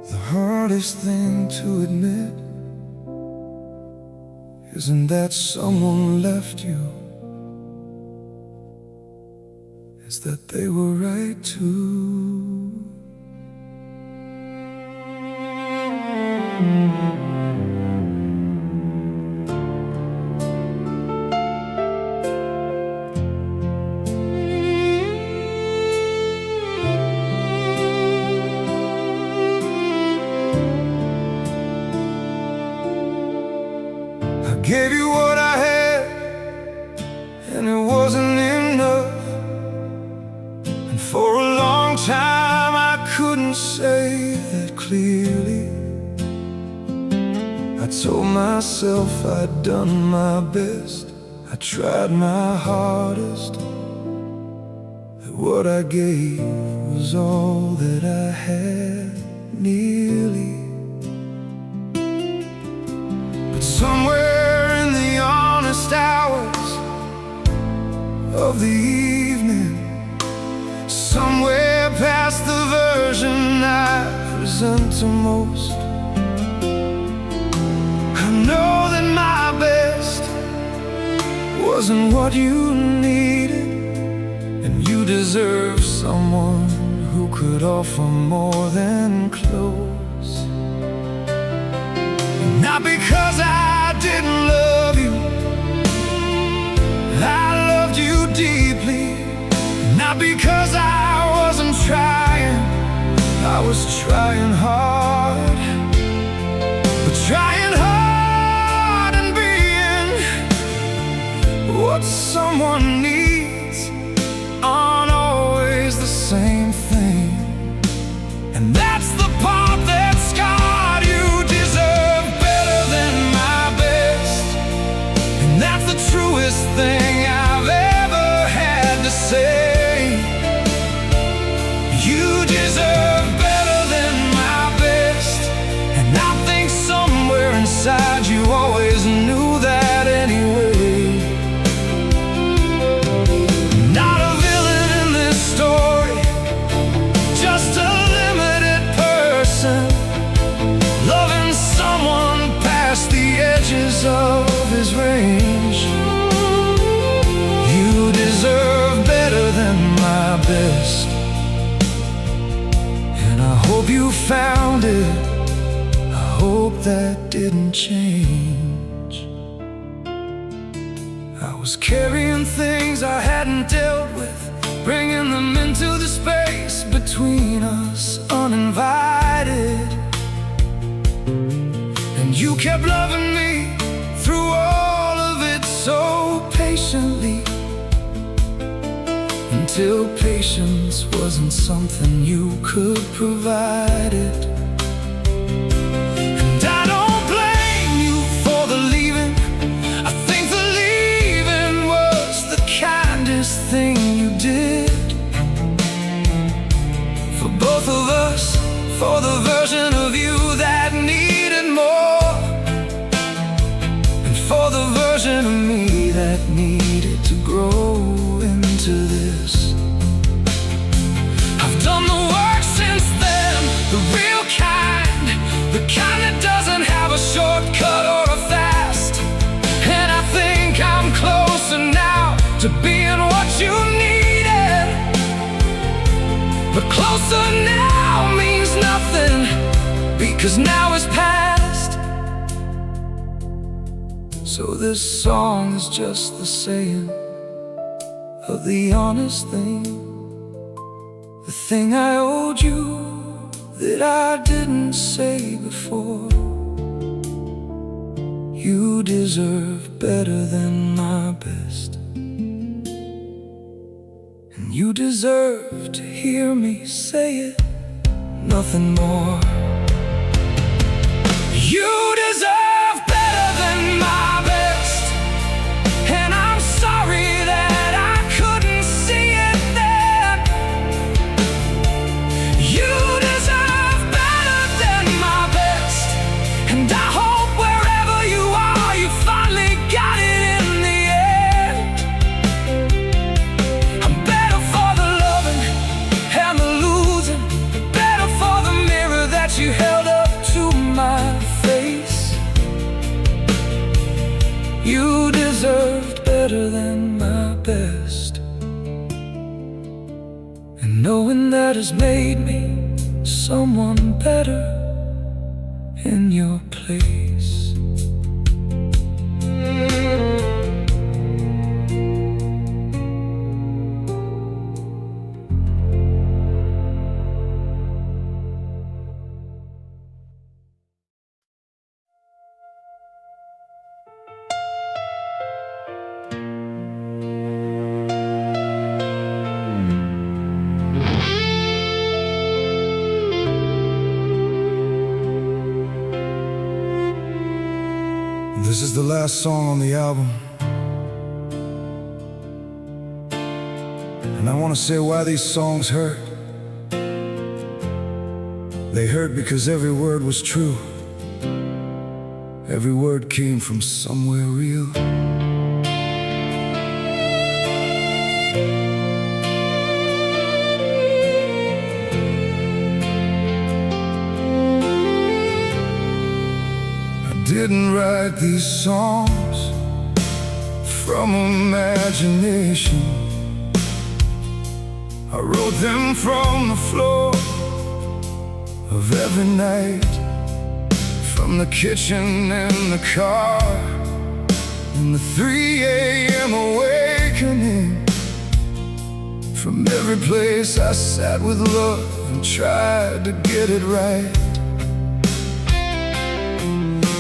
The hardest thing to admit isn't that someone left you, it's that they were right too. I gave you what I had, and it wasn't enough. And for a long time I couldn't say that clearly. I told myself I'd done my best, I tried my hardest, that what I gave was all that I had, nearly. But somewhere in the honest hours of the evening, somewhere past the version I present to most, I know that my best wasn't what you needed, and you deserve someone who could offer more than close. Not because I didn't love you, I loved you deeply. Not because I wasn't trying, I was trying hard. But trying hard and being what someone needs aren't always the same thing. And that's the part that scarred you. Deserve better than my best, and that's the truest thing I've ever had to say. You deserve better than my best, and I think somewhere inside you always knew that anyway. Not a villain in this story, just a limited person, loving someone past the edges of his range. You deserve better than my best, and I hope you found it. I hope that didn't change. I was carrying things I hadn't dealt with, bringing them into the space between us uninvited. And you kept loving me through all of it so patiently, until patience wasn't something you could provide it. And I don't blame you for the leaving. I think the leaving was the kindest thing you did for both of us, for the version of you that needed more, and for the version of me that needed to grow into this. I've done the work since then, the real kind, the kind that doesn't have a shortcut or a fast. And I think I'm closer now to being what you needed. But closer now means nothing, because now is past. So this song is just the saying of the honest thing, the thing I owed you that I didn't say before. You deserve better than my best, and you deserve to hear me say it, nothing more. You deserve better than my best, and I'm sorry that I couldn't see it then. You deserve better than my best, and I hope wherever you are, you finally got it in the end. I'm better for the loving better than my best, and knowing that has made me someone better in your place. This is the last song on the album, and I want to say why these songs hurt. They hurt because every word was true. Every word came from somewhere real. Didn't write these songs from imagination. I wrote them from the floor of every night, from the kitchen and the car, and the 3 a.m. awakening. From every place I sat with love and tried to get it right.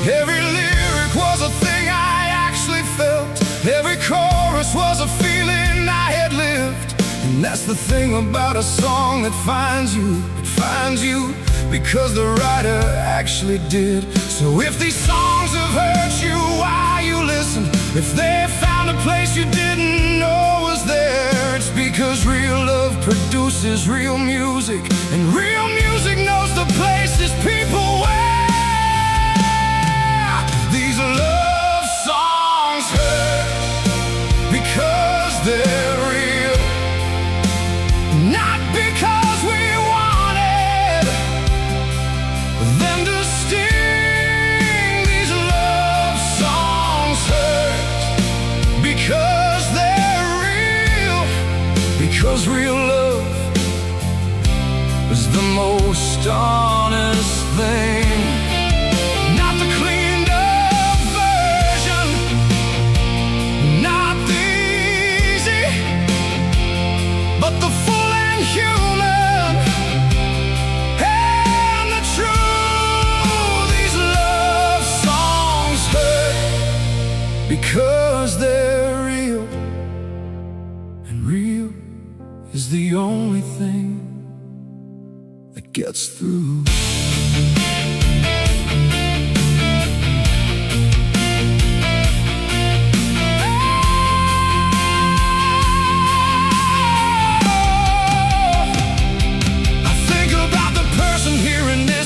Every lyric was a thing I actually felt. Every chorus was a feeling I had lived. And that's the thing about a song that finds you. It finds you because the writer actually did. So if these songs have hurt you while you listen, if they found a place you didn't know was there, it's because real love produces real music, and real music knows the places people wear. These love songs hurt because they're real, not because we wanted them to sting. These love songs hurt because they're real, because real love is the most honest thing. Not the cleaned up version, not the easy, but the full and human and the true. These love songs hurt because they're real, and real is the only thing that gets through.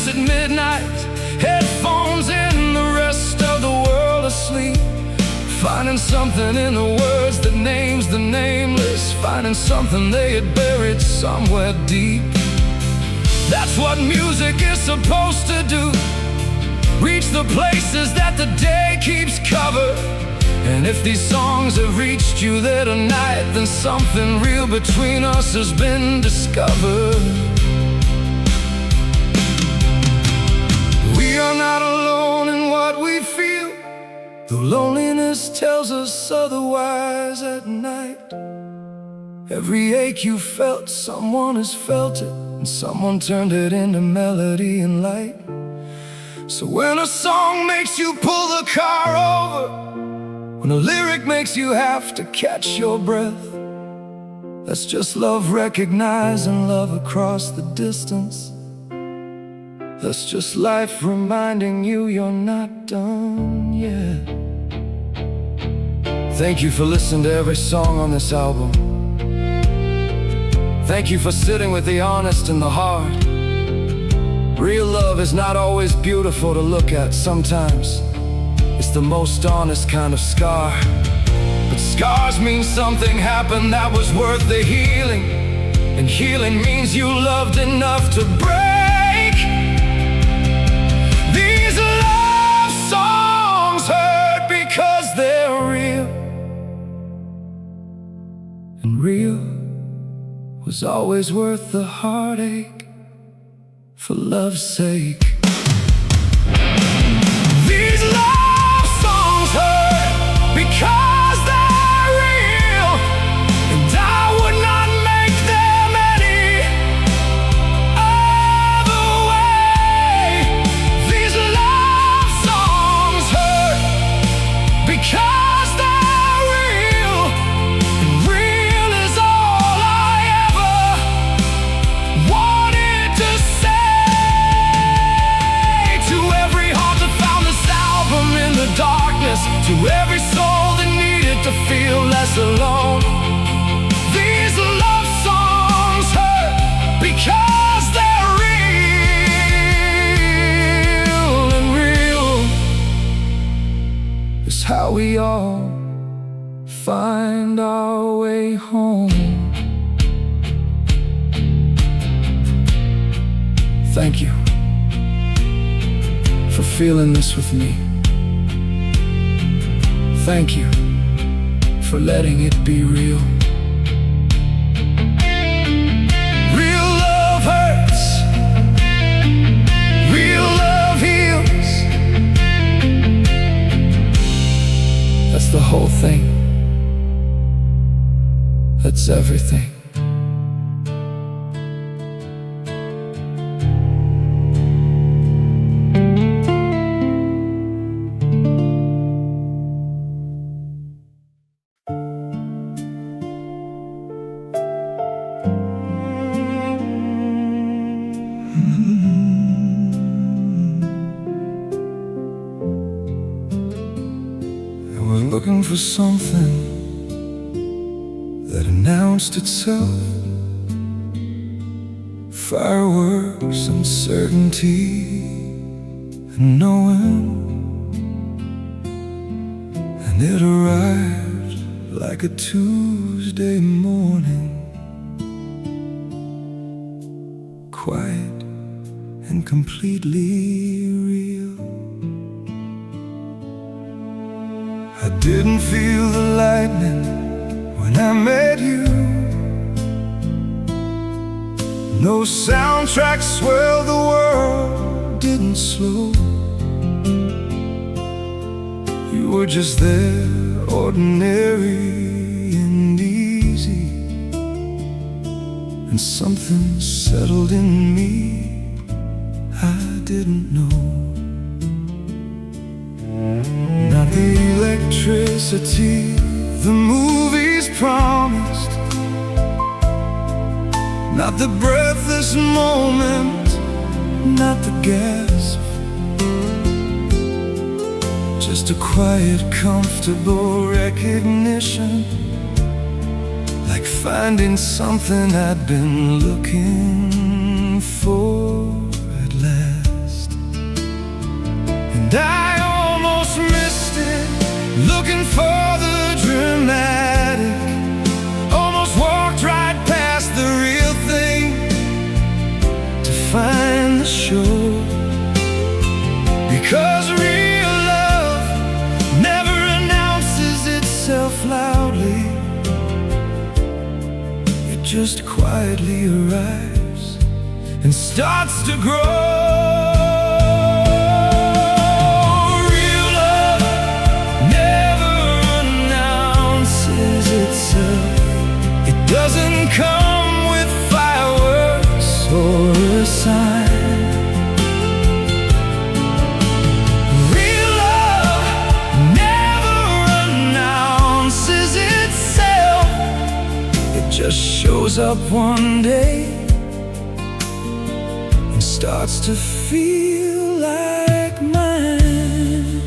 At midnight, headphones in, the rest of the world asleep, finding something in the words that names the nameless, finding something they had buried somewhere deep. That's what music is supposed to do, reach the places that the day keeps covered. And if these songs have reached you there tonight, then something real between us has been discovered. We are not alone in what we feel, though loneliness tells us otherwise at night. Every ache you felt, someone has felt it, and someone turned it into melody and light. So when a song makes you pull the car over, when a lyric makes you have to catch your breath, that's just love recognizing love across the distance. That's just life reminding you you're not done yet. Thank you for listening to every song on this album. Thank you for sitting with the honest and the hard. Real love is not always beautiful to look at. Sometimes it's the most honest kind of scar. But scars mean something happened that was worth the healing, and healing means you loved enough to break. These love songs hurt because they're real, and real was always worth the heartache for love's sake. These love songs hurt because they're real, and I would not make them any other way. These love songs hurt because they're real, and real is all I ever wanted to say. To every heart that found this album in the darkness, to every soul that needed to feel less alone, these love songs hurt because they're real, and real Is how we all find our way home. Thank you for feeling this with me. Thank you for letting it be real. Real love hurts, real love heals. That's the whole thing. That's everything. I was looking for something that announced itself. Fireworks, uncertainty, and knowing. And it arrived like a Tuesday morning, quiet and completely real. I didn't feel the lightning when I met you. No soundtrack swelled the world, didn't slow. You were just there, ordinary and easy. And something settled in me I didn't know. Not the electricity the movies promised, not the breathless moment, not the gasp. Just a quiet, comfortable recognition, like finding something I'd been looking for at last. And I almost missed it, looking for the dramatic. Almost walked right past the real thing to find the show. Because real love never announces itself loudly. It just quietly arrives and starts to grow. Doesn't come with fireworks or a sign. Real love never announces itself. It just shows up one day and starts to feel like mine.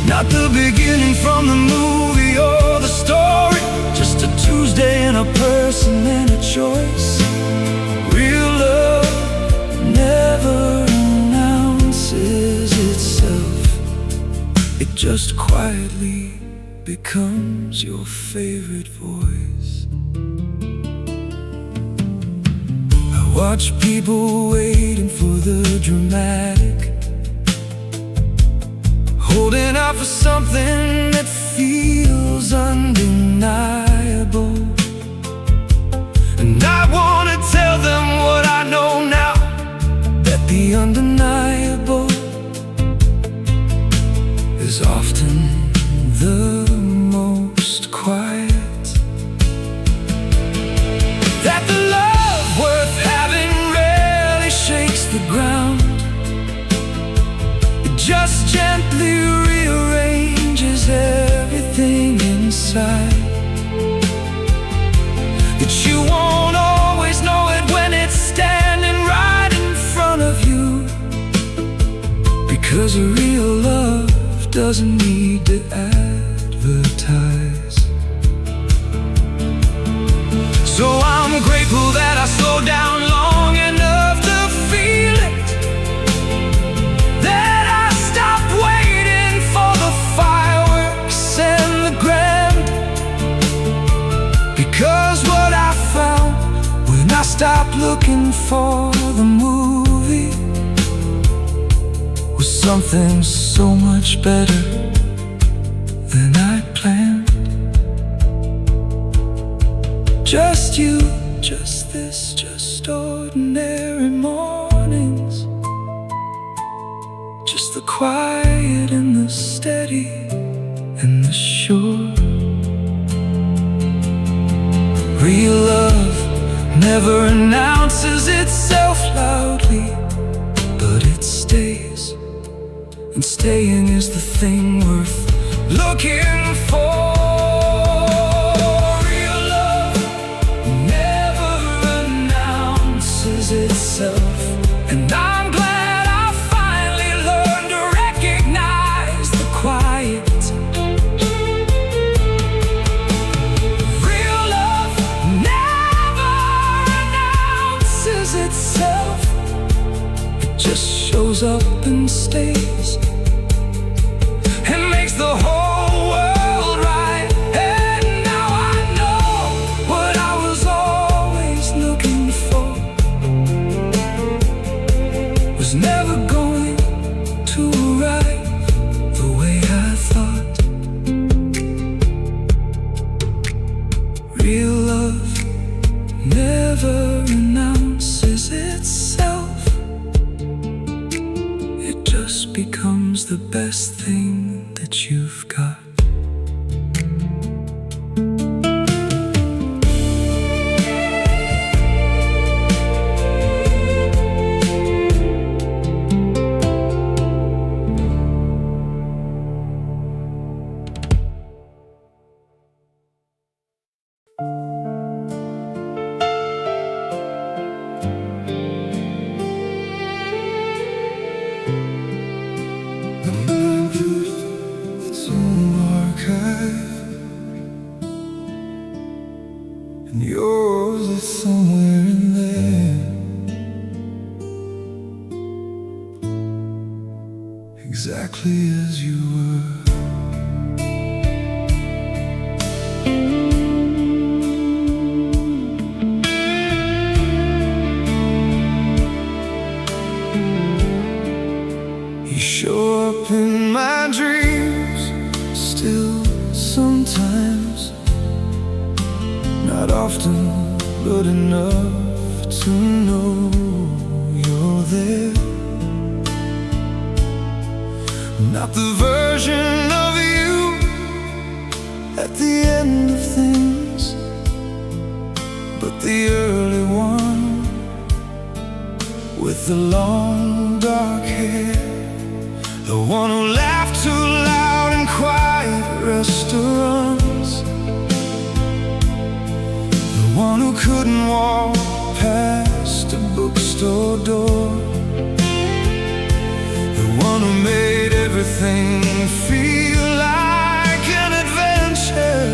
Not the beginning from the movie or the story, just a Tuesday and a person and a choice. Real love never announces itself. It just quietly becomes your favorite voice. I watch people waiting for the dramatic, holding out for something that feels undeniable. 'cause a real love doesn't need to advertise. So I'm grateful that I slowed down long enough to feel it, that I stopped waiting for the fireworks and the grand. Because what I found when I stopped looking for the movie was something so much better than I planned. Just you, just this, just ordinary mornings, just the quiet and the steady and the sure. Real love never announces itself loudly, but it stays, and staying is the thing worth looking for. Real love never announces itself, and I'm glad I finally learned to recognize the quiet. Real love never announces itself, it just shows up and stays, and makes the whole world right. And now I know what I was always looking for was never going to arrive the way I thought. Real love never announces itself, it just becomes the best thing that you've got. And yours is somewhere in there, exactly as you were. You show up in my dreams still sometimes, not often, but enough to know you're there. Not the version of you at the end of things, but the early one with the long dark hair, the one who laughed too loud in quiet restaurants, one who couldn't walk past a bookstore door, the one who made everything feel like an adventure,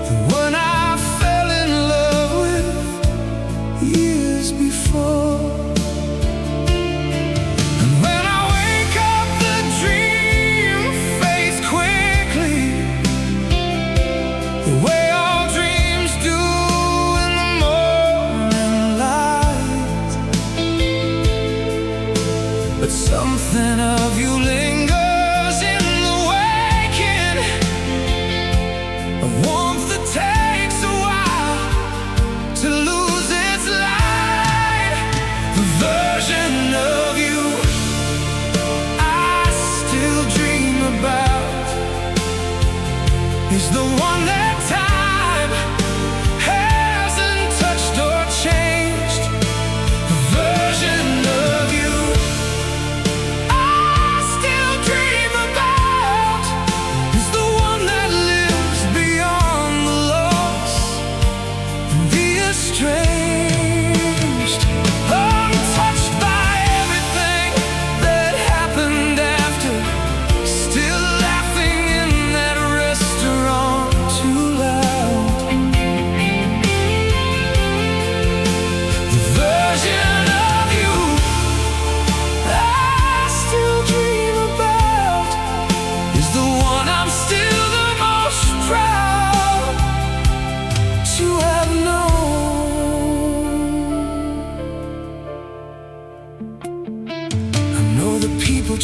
the one I fell in love with years before. And when I wake up, the dream fades quickly, the way something of you lingers in the waking, a warmth that takes a while to lose its light. The version of you I still dream about is the one that time hasn't touched or changed. The version of you estranged, untouched by everything that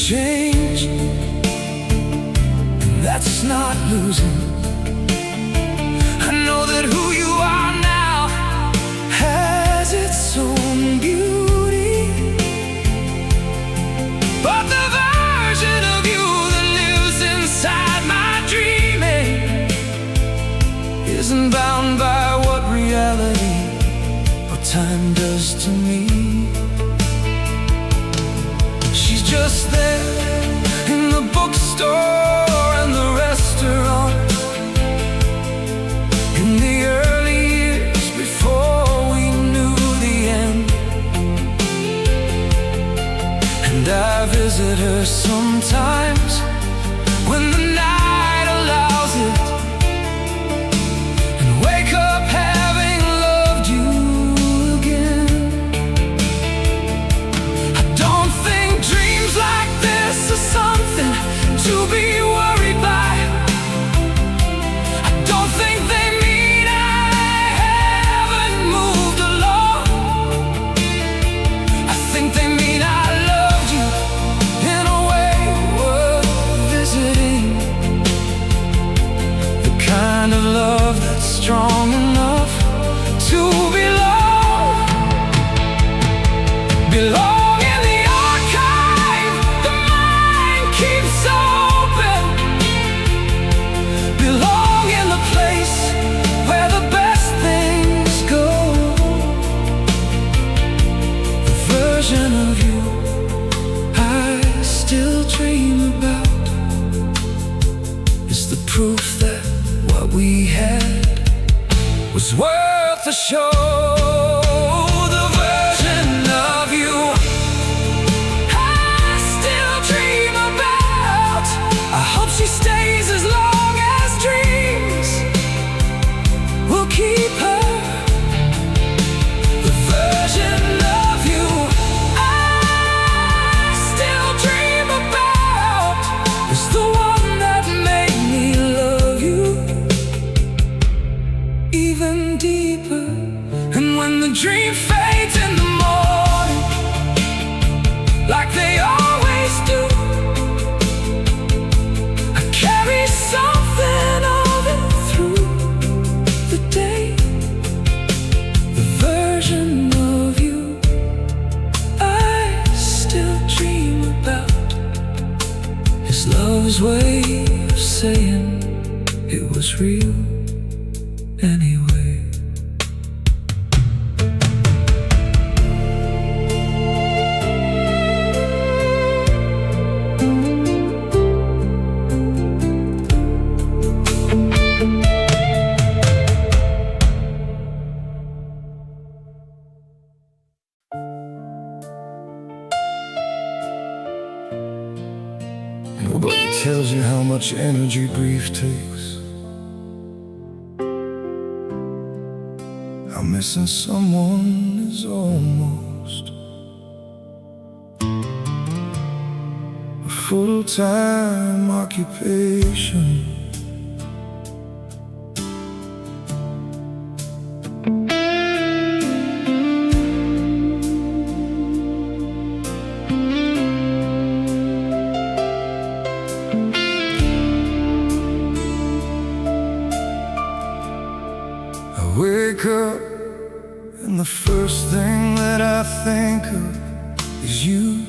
change, and that's not losing. I know that who you are now has its own beauty, but the version of you that lives inside my dreaming isn't bound by what reality or time does to me. She's just there in the bookstore and the restaurant, in the early years before we knew the end. And I visit her sometimes when the night allows it, and wake up having loved you again. I don't think dreams like this are something to be worried by. I don't think they mean I haven't moved along. I think they mean I loved you in a way worth visiting, the kind of love that's strong enough to belong in the archive the mind keeps open, belong in the place where the best things go. The version of you I still dream about is the proof that what we had was worth the show. The version of you I still dream about. I hope she stays as long as dreams will keep her. The version of you I still dream about is the one that made me love you even deeper. And when the dream fades in the morning, like they always do, I carry something of it through the day. The version of you I still dream about is love's way of saying it was real anyway. Nobody tells you how much energy grief takes. How missing someone is almost a full-time occupation. I wake up and the first thing that I think of is you.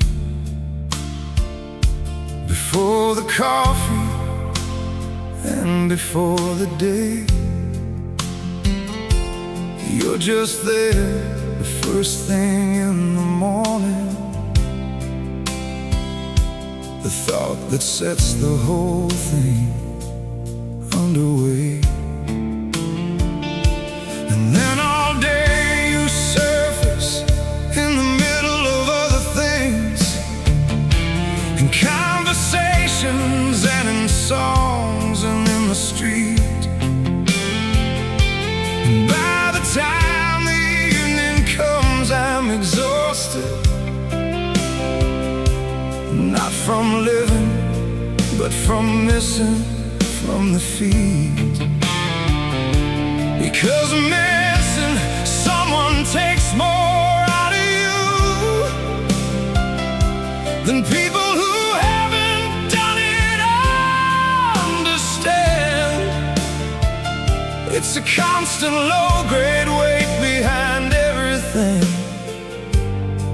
Before the coffee and before the day, you're just there the first thing in the morning, the thought that sets the whole thing underway. And then all day you surface in the middle of other things, in conversations and in songs and in the street. And by the time the evening comes, I'm exhausted, not from living, but from missing from the feet. Because missing someone takes more out of you than people who have It's a constant low-grade weight behind everything,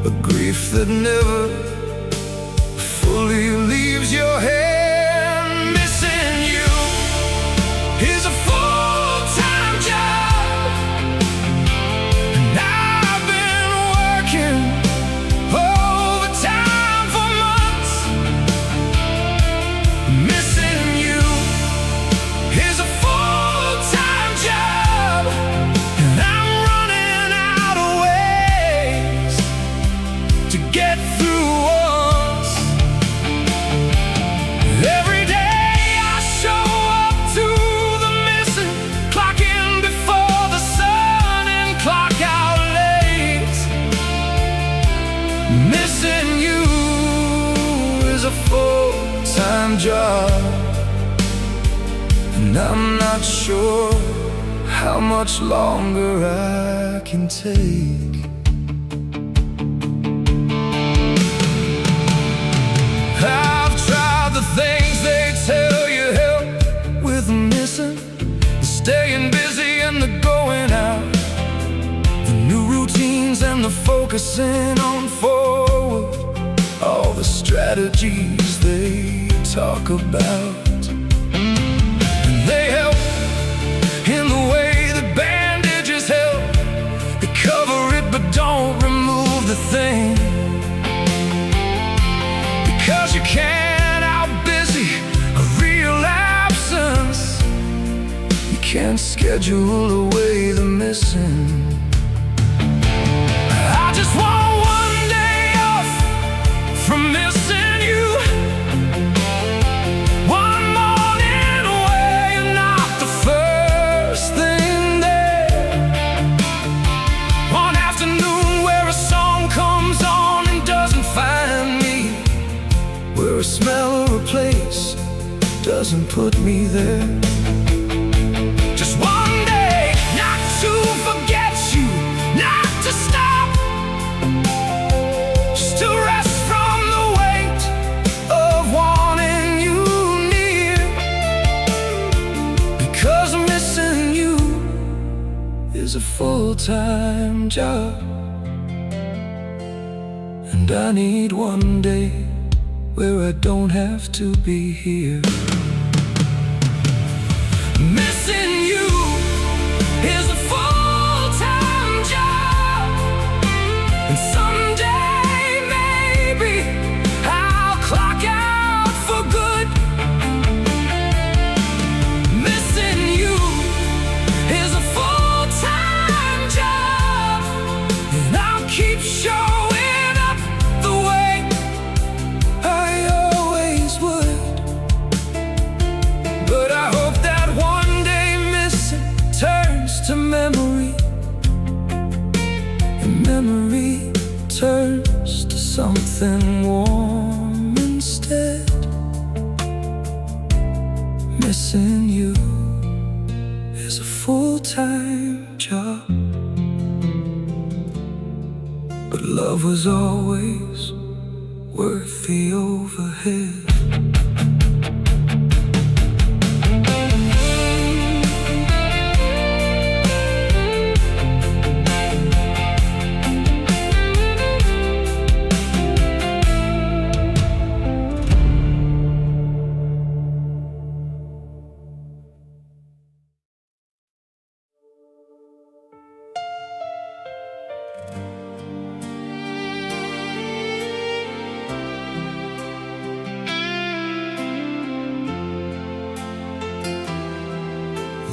a grief that never fully leaves your head. Missing you is a full-time job, and I've been working overtime for months. Missing you is a full-time job, and I'm running out of ways to get through us. Every day I show up to the missing, clock in before the sun and clock out late. Missing you is a full-time job, and I'm not sure how much longer I can take. I've tried the things they tell you help with missing, the staying busy and the going out, the new routines and the focusing on forward, all the strategies they talk about. And they help in the way that bandages help. They cover it but don't remove the thing, because you can't out-busy a real absence. You can't schedule away the missing. I just want one day off from missing you, one morning away and not the first thing there, one afternoon where a song comes on and doesn't find me, where a smell or a place doesn't put me there. Just one day not to forget you, not to stop, just to rest from the weight of wanting you near, because missing you is a full-time job, and I need one day where I don't have to be here. Missing you is a full-time job, and someday maybe I'll clock out for good. Missing you is a full-time job, and I'll keep showing up the way I always would. But I hope that one day missing turns to memory, and memory turns to something warm instead. Missing you is a full-time job, but love was always worth the overhead.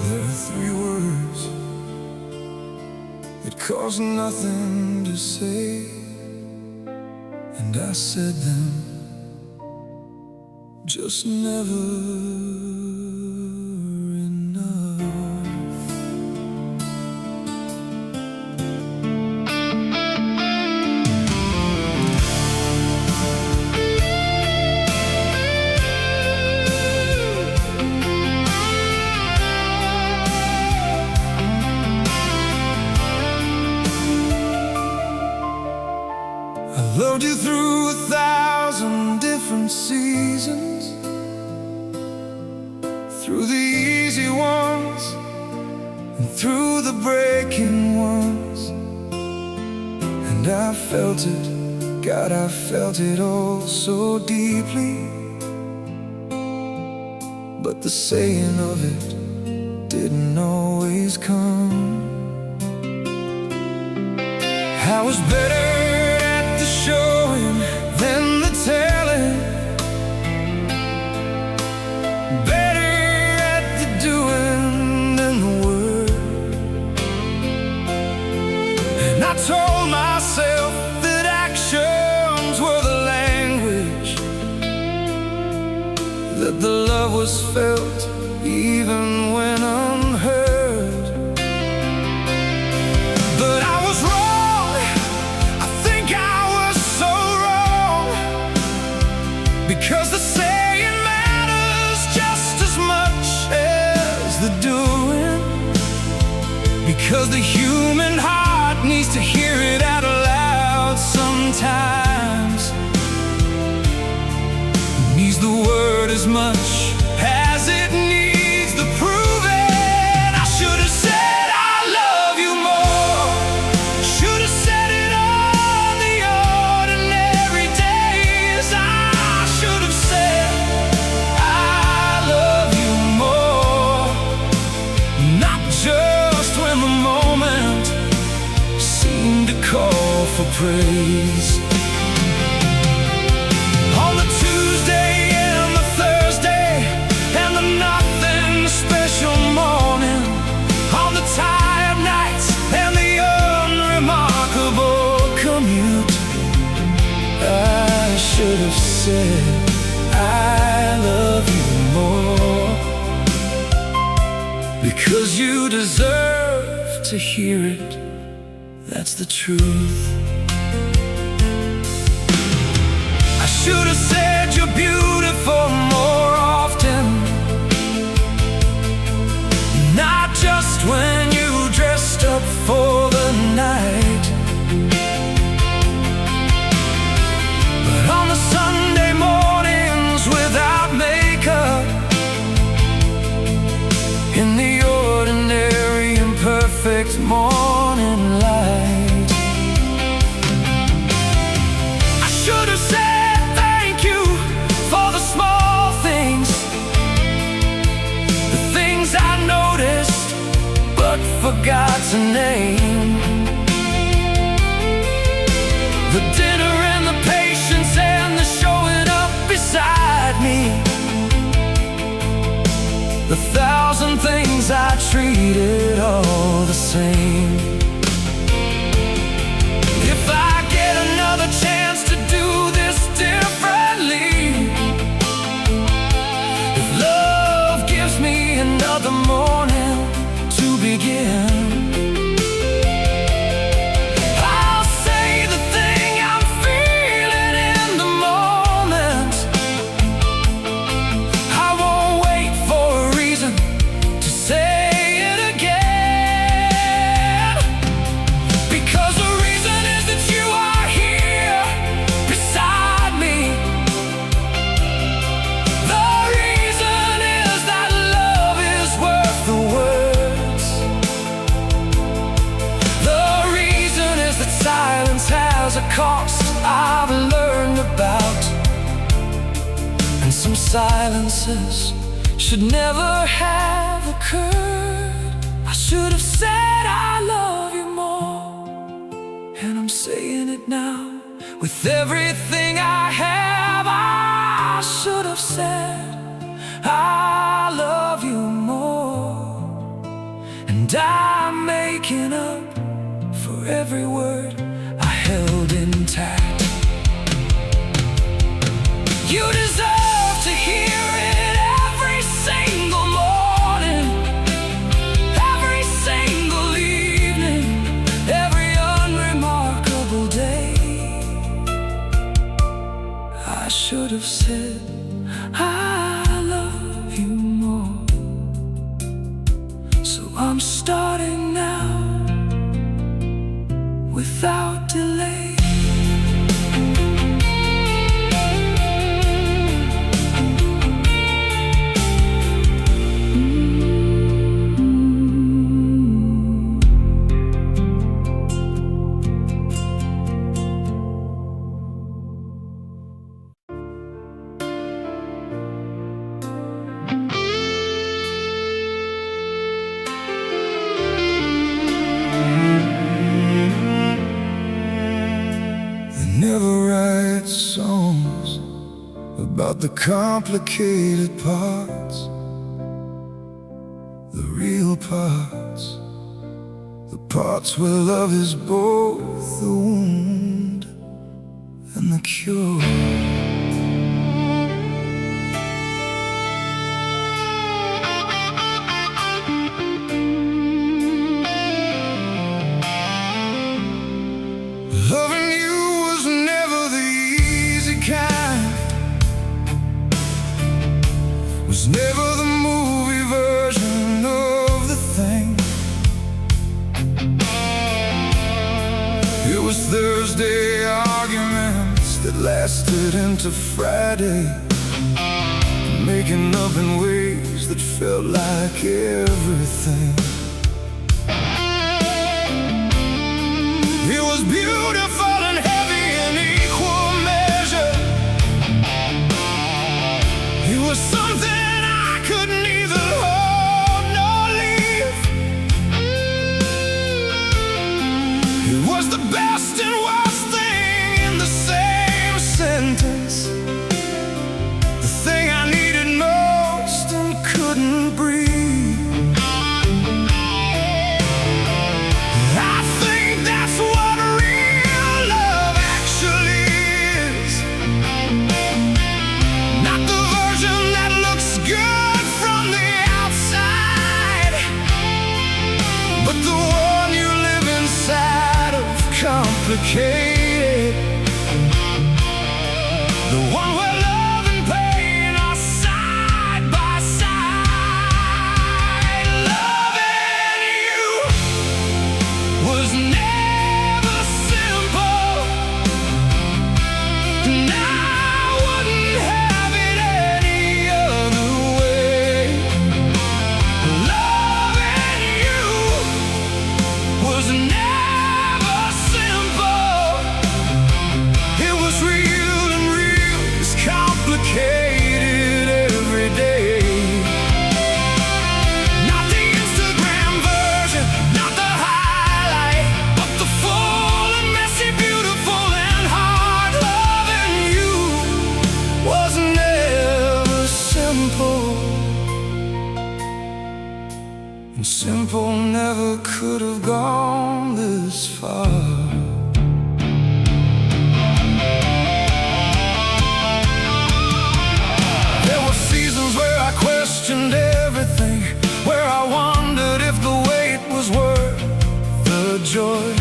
There are three words that cost nothing to say, and I said them, just never enough. I loved you through 1,000 different seasons, through the easy ones and through the breaking ones. And I felt it, God, I felt it all so deeply. But the saying of it didn't always come. I was better at the showing than the telling, better at the doing than the word. And I told myself that actions were the language, that the love was felt even when unheard. But I was wrong, I think I was so wrong, because the saying matters just as much as the doing, because the human heart needs to hear it out loud sometimes. It needs the word as much as it needs the proving. I should have said I love you more, should have said it on the ordinary days. I should have said I love you more, not just when the moment seemed to call for praise. On the Tuesday and the Thursday and the nothing special morning, on the tired nights and the unremarkable commute, I should have said I love you more, because you deserve to hear it. That's the truth. I should have said you're beautiful more often, not just when you dressed up for the night, but on the Sunday mornings without makeup, in the ordinary imperfect morning light. I should have said thank you for the small things, the things I noticed but forgot to name, the dinner and the patience and the showing up beside me, the thousand things I treated all the same. If I get another chance to do this differently, if love gives me another morning to begin, I'll say the thing I'm feeling in the moment. I won't wait for a reason to say it again, because the reason is that you are here beside me. The reason is that love is worth the words. The reason is that silence has a cost I've learned about, and some silences should never have occurred. I should have said I love you more, and I'm saying it now with everything I have. I should have said I love you more, and I'm making up for every word I held intact. You deserve to hear it every single morning, every single evening, every unremarkable day. I should have said I love you more. So I'm starting now without delay. about the complicated parts, the real parts, the parts where love is both the wound and the cure. Loving you was never the easy kind, was never the movie version of the thing. It was Thursday arguments that lasted into Friday, making up in ways that felt like everything. It was beautiful and heavy in equal measure. It was something I could neither hold nor leave. It was the best and worst thing in the same sentence, the thing I needed most and couldn't breathe. Complicated, the one where love and pain are side by side. Loving you was never simple, and I wouldn't have it any other way. Loving you was never every day. Not the Instagram version, not the highlight, but the full and messy, beautiful and hard. Loving you was never simple, and simple never could have gone this far. Everything, where I wondered if the wait was worth the joy.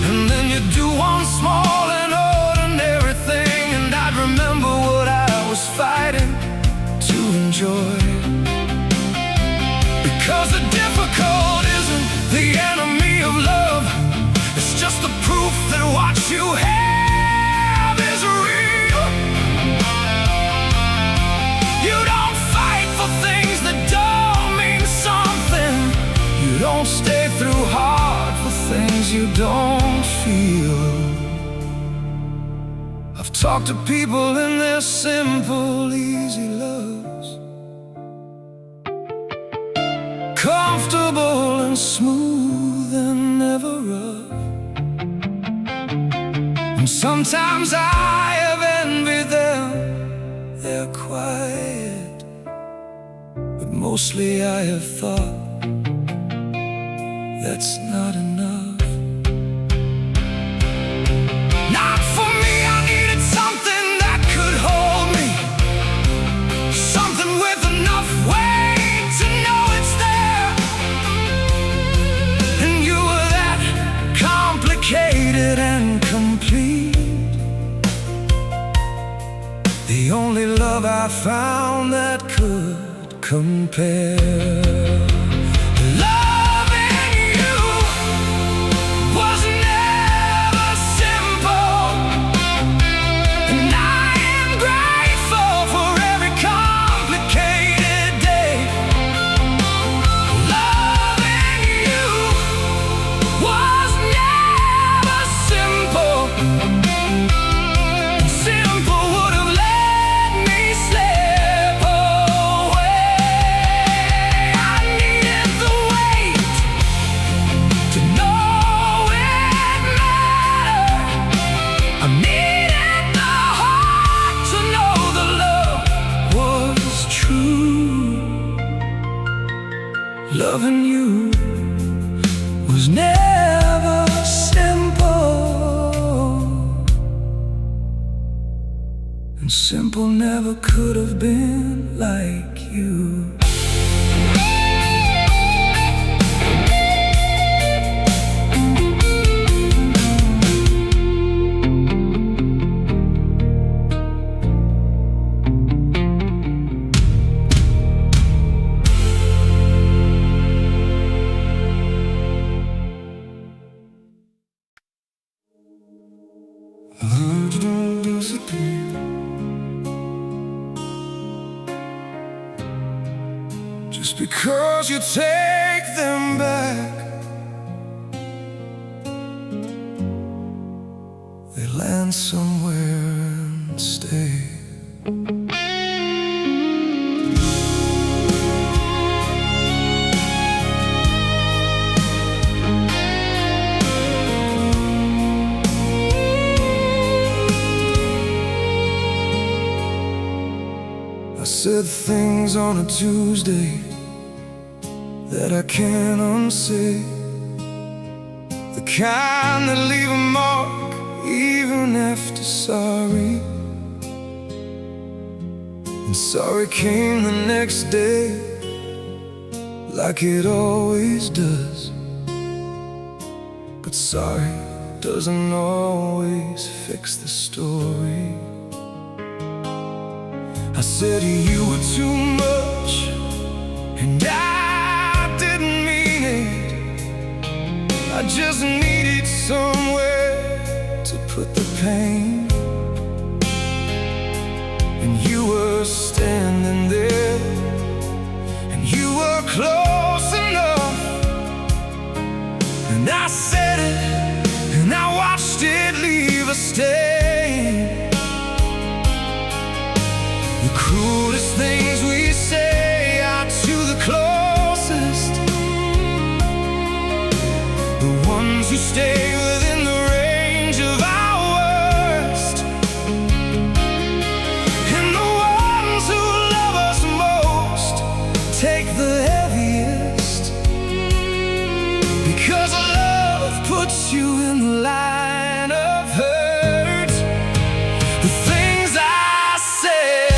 And then you do one small and ordinary thing, and I'd remember what I was fighting to enjoy. Because the difficult isn't the enemy of love, it's just the proof that what you have is real. You don't fight for things that don't mean something. You don't stay through hard for things you don't feel. I've talked to people in their simple, easy loves, comfortable and smooth and never rough. And sometimes I have envied them, they're quiet, but mostly I have thought that's not enough. Not for me, I needed something that could hold me, something with enough weight to know it's there. And you were that complicated and complete, the only love I found that could compare. Loving you was never simple, and I am grateful for every complicated day. Loving you was never simple. Simple would have let me slip away. I need Loving you was never simple, and simple never could have been like you. Just because you take them back, they land somewhere and stay. I said things on a Tuesday that I can't unsay, the kind that leave a mark even after sorry. And sorry came the next day, like it always does. But sorry doesn't always fix the story. I said you were too much, and I didn't mean it. I just needed somewhere to put the pain. And you were standing there, and you were close enough. And I said it, and I watched it leave a stain. The cruelest things we say are to the closest, the ones who stay within the range of our worst, and the ones who love us most take the heaviest, because love puts you in the line of hurt. The things I said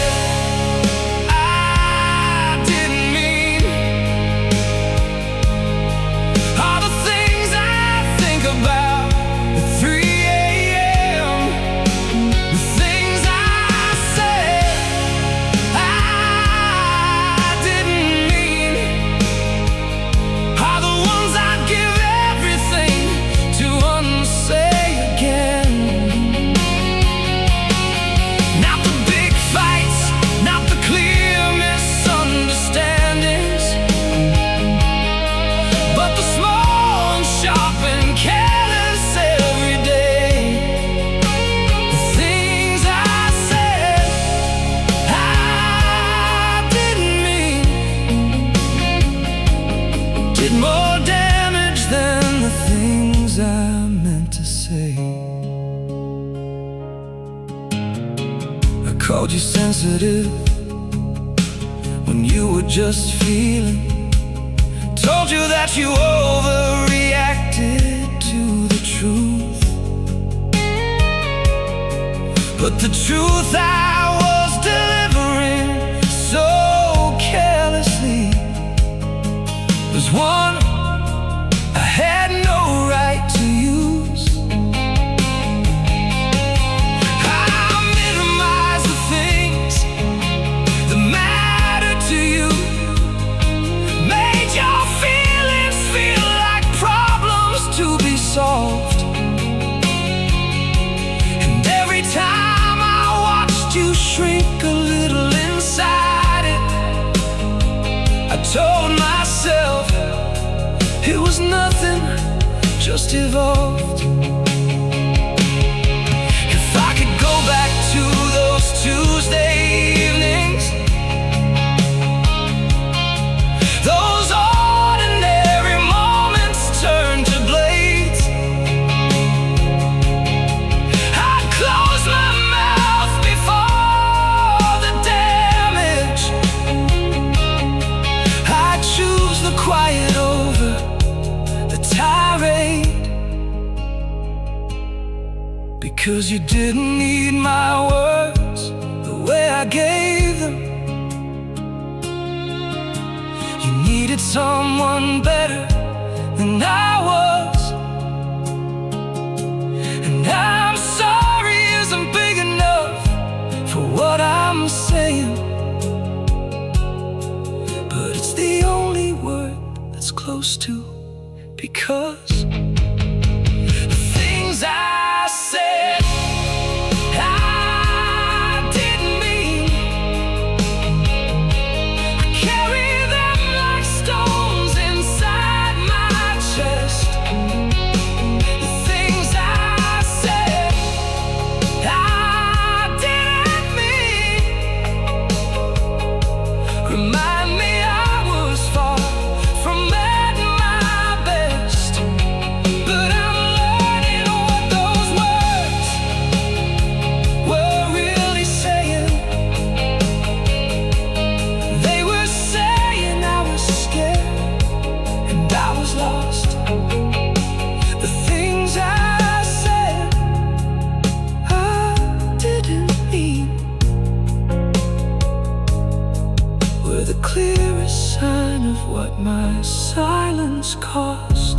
did more damage than the things I meant to say. I called you sensitive when you were just feeling, told you that you overreacted to the truth. But the truth I was delivering so carelessly was one I had no right to use. I minimize the things that matter to you, made your feelings feel like problems to be solved. And every time I watched you shrink a little inside it, I told myself it was nothing, just evolved. If I could go back to those Tuesday evenings, those ordinary moments turned to blades, I'd close my mouth before the damage. I'd choose the quiet 'cause you didn't need my words the way I gave them. You needed someone better than I was. And I'm sorry isn't big enough for what I'm saying, but it's the only word that's close to, because the things I said I didn't mean. I carry them like stones inside my chest. The things I said I didn't mean. Remind me I was far from at my best, but I'm learning what those words were really saying. They were saying I was scared and I was lost. The things I said I didn't mean were the clearest sign of what my silence cost.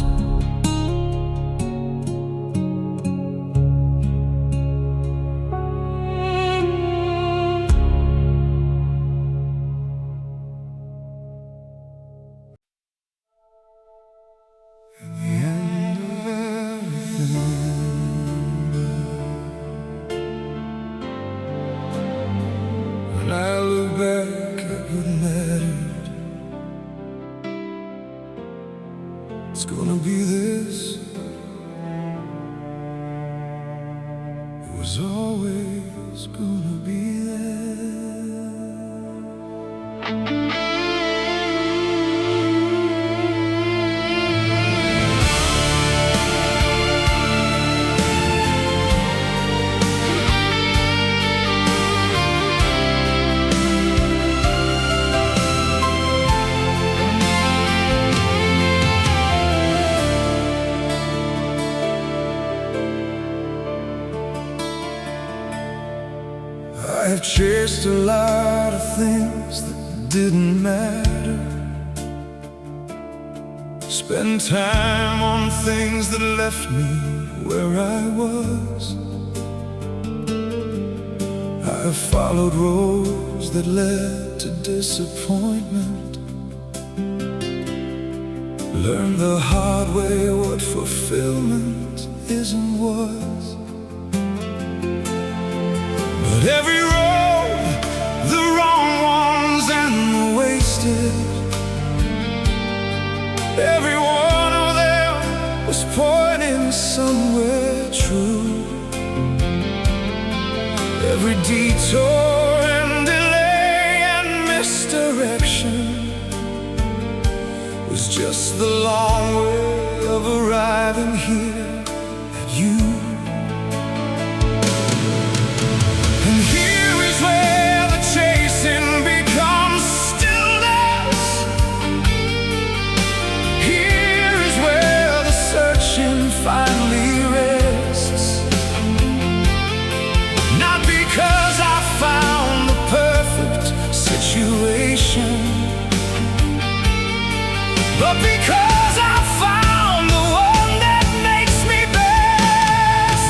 The end of everything. When I look back at what mattered, it's gonna be this. It was always gonna be there. I've chased a lot of things that didn't matter. Spent time on things that left me where I was. I've followed roads that led to disappointment. Learned the hard way what fulfillment is and was. But every road, the wrong ones and the wasted, every one of them was pointing somewhere true. Every detour and delay and misdirection was just the long way of arriving here at you. And here is where the chasing becomes stillness. Here is where the searching finally rests. Not because I found the perfect situation, but because I found the one that makes me best.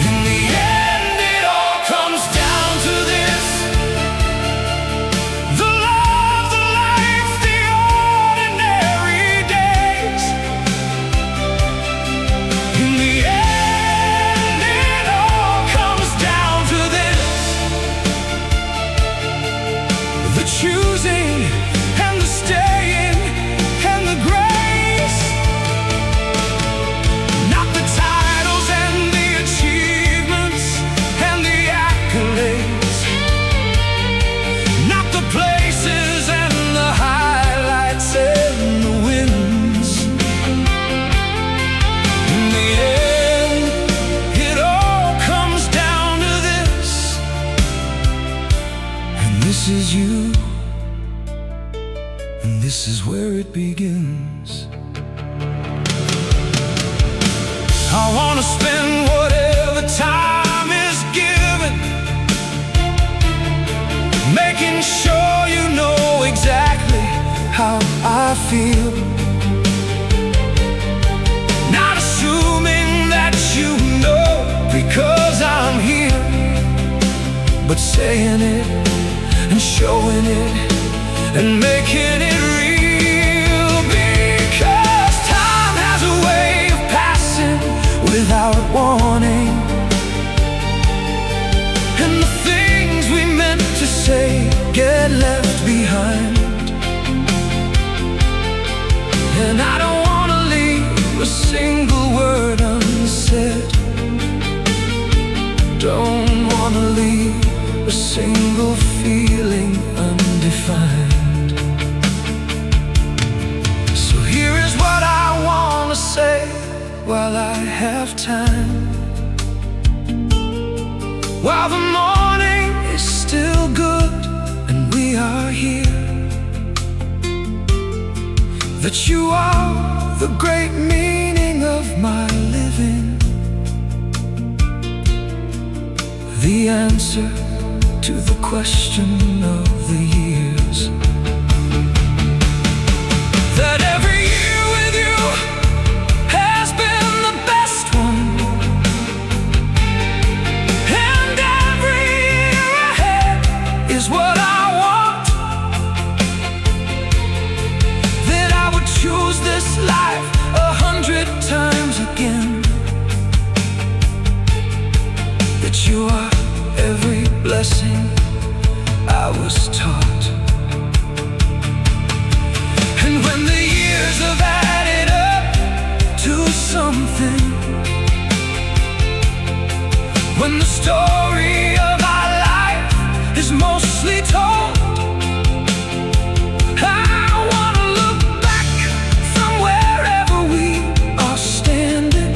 In the end, it all comes down to this: the love, the life, the ordinary days. In the end, it all comes down to this: the choosing and the staying and the grace. Not the titles and the achievements and the accolades. Not the places and the highlights and the wins. In the end, it all comes down to this, and this is you. And this is where it begins. I wanna spend whatever time feel. Not assuming that you know because I'm here, but saying it and showing it and making it real. Because time has a way of passing without warning, and the things we meant to say get left behind. And I don't want to leave a single word unsaid. Don't want to leave a single feeling undefined. So here is what I want to say while I have time, while the morning is still good and we are here. That you are the great meaning of my living, the answer to the question of the years. That every year with you has been the best one, and every year ahead is what I want. That I would choose this life 100 times again. That you are every blessing I was taught. And when the years have added up to something, when the story of our life is mostly told, I wanna look back from wherever we are standing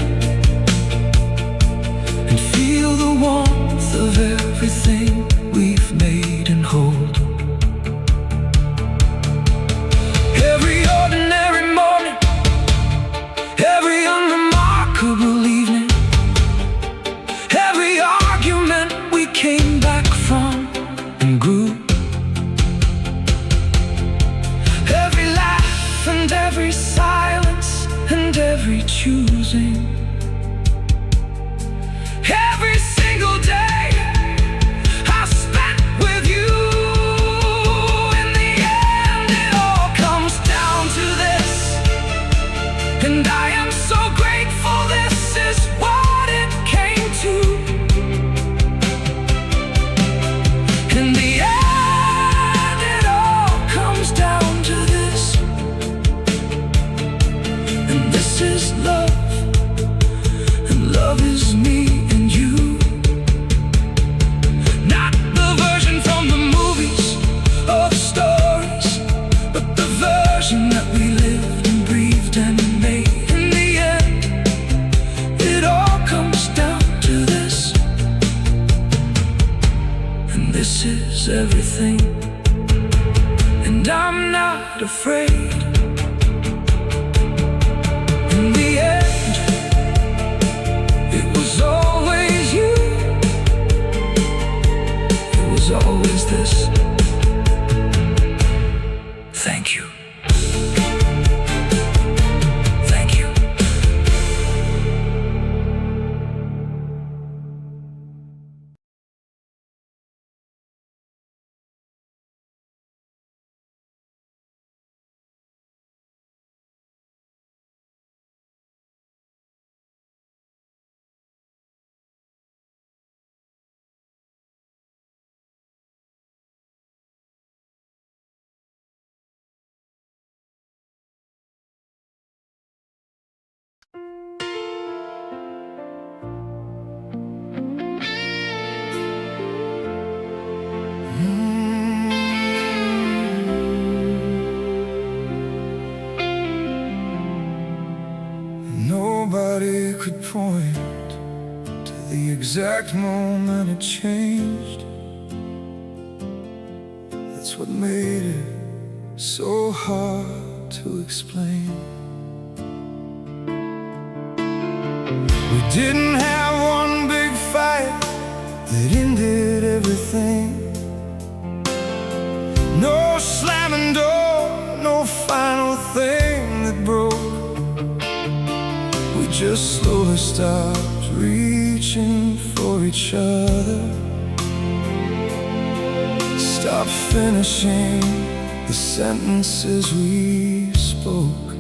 and feel the warmth of everything we've made and hold. Every ordinary morning, every unremarkable evening, every argument we came back from and grew, every laugh and every silence and every choosing, every single day I spent with you. In the end, it all comes down to this, and I am so grateful this is what it came to. In the end, it all comes down to this, and this is love, and love is me and you. Not the version from the movies or the stories, but the version that we lived and breathed and made. In the end, it all comes down to this, and this is everything, and I'm not afraid. In the end, it was always you, it was always this. Thank you. Thank you. Nobody could point to the exact moment it changed. That's what made it so hard to explain. We didn't have one big fight that ended everything. No slamming door, no final thing. just slowly stopped reaching for each other. Stop finishing the sentences we spoke.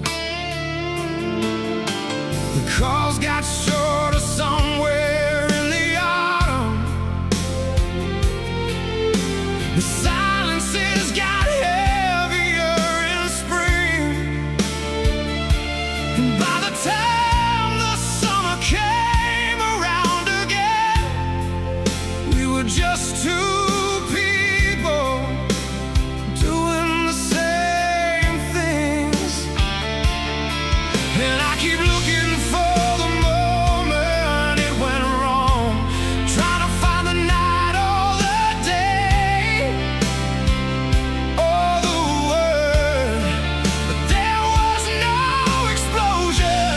The calls got shorter somewhere in the autumn. The silences got heavier in spring. And by the time the summer came around again, we were just two people doing the same things. And I keep looking for the moment it went wrong, trying to find the night or the day or the word. But there was no explosion,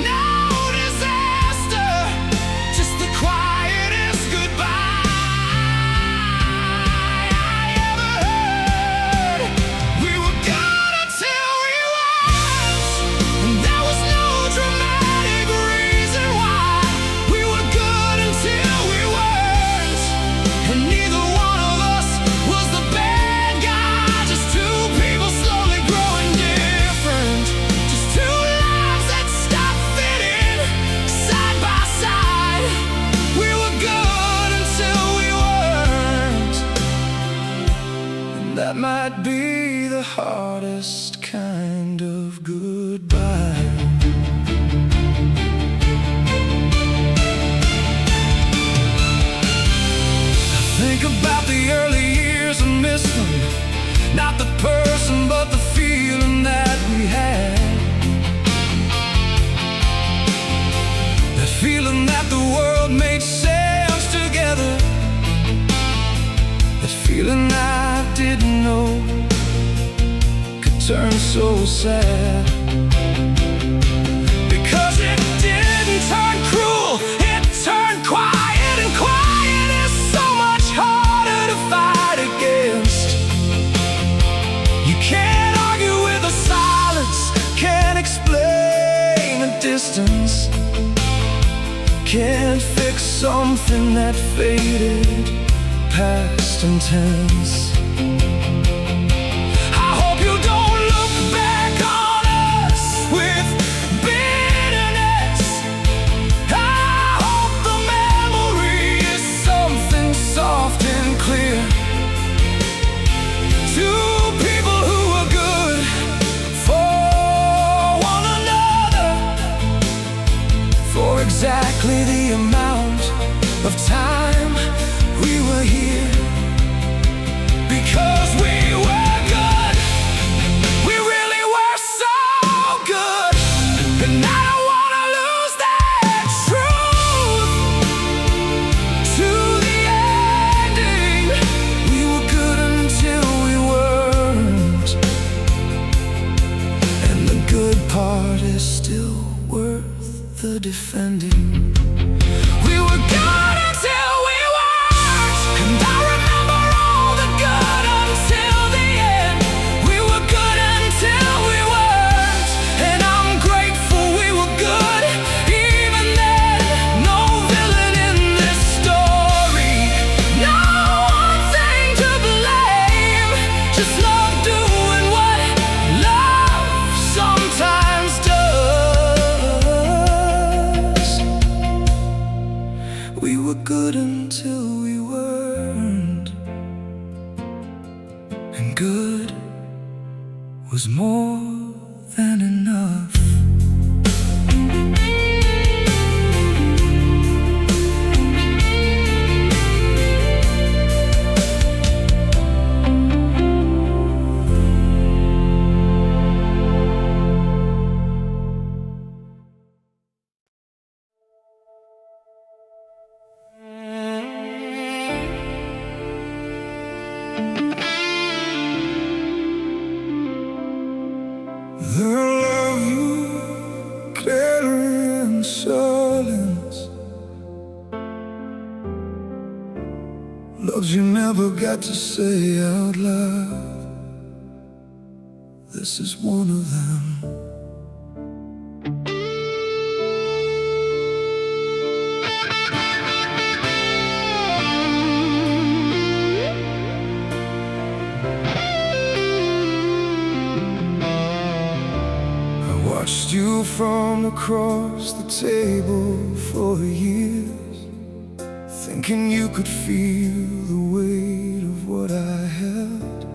no disaster, just the quietest goodbye I ever heard. We were good until we weren't, and there was no dramatic reason why. We were good until we weren't, and neither one of us was the bad guy. Just two people slowly growing different, just two lives that stopped fitting side by side. We were good until we weren't, and that might be the hardest kind of goodbye. Think about the early years and miss them. Not the person, but the feeling that we had. That feeling that the world made sense together. That feeling I didn't know could turn so sad. Because it didn't turn cruel, it turned quiet, and quiet is so much harder to fight against. You can't argue with a silence, can't explain a distance, can't fix something that faded past intense. I hope you don't look back on us with bitterness. I hope the memory is something soft and clear. Two people who were good for one another, for exactly the amount of time we were here. Because we were good, we really were so good, and I don't wanna lose that truth to the ending. We were good until we weren't, and the good part is still worth the defending. We were good until we weren't, and I remember all the good until the end. We were good until we weren't, and I'm grateful we were good even then. No villain in this story, no one thing to blame, just love doing what love sometimes does. We were good until we weren't, and good was more than enough. They'll love you clearly in silence. Loves you never got to say out loud. This is one of them. watched you from across the table for years, thinking you could feel the weight of what I held.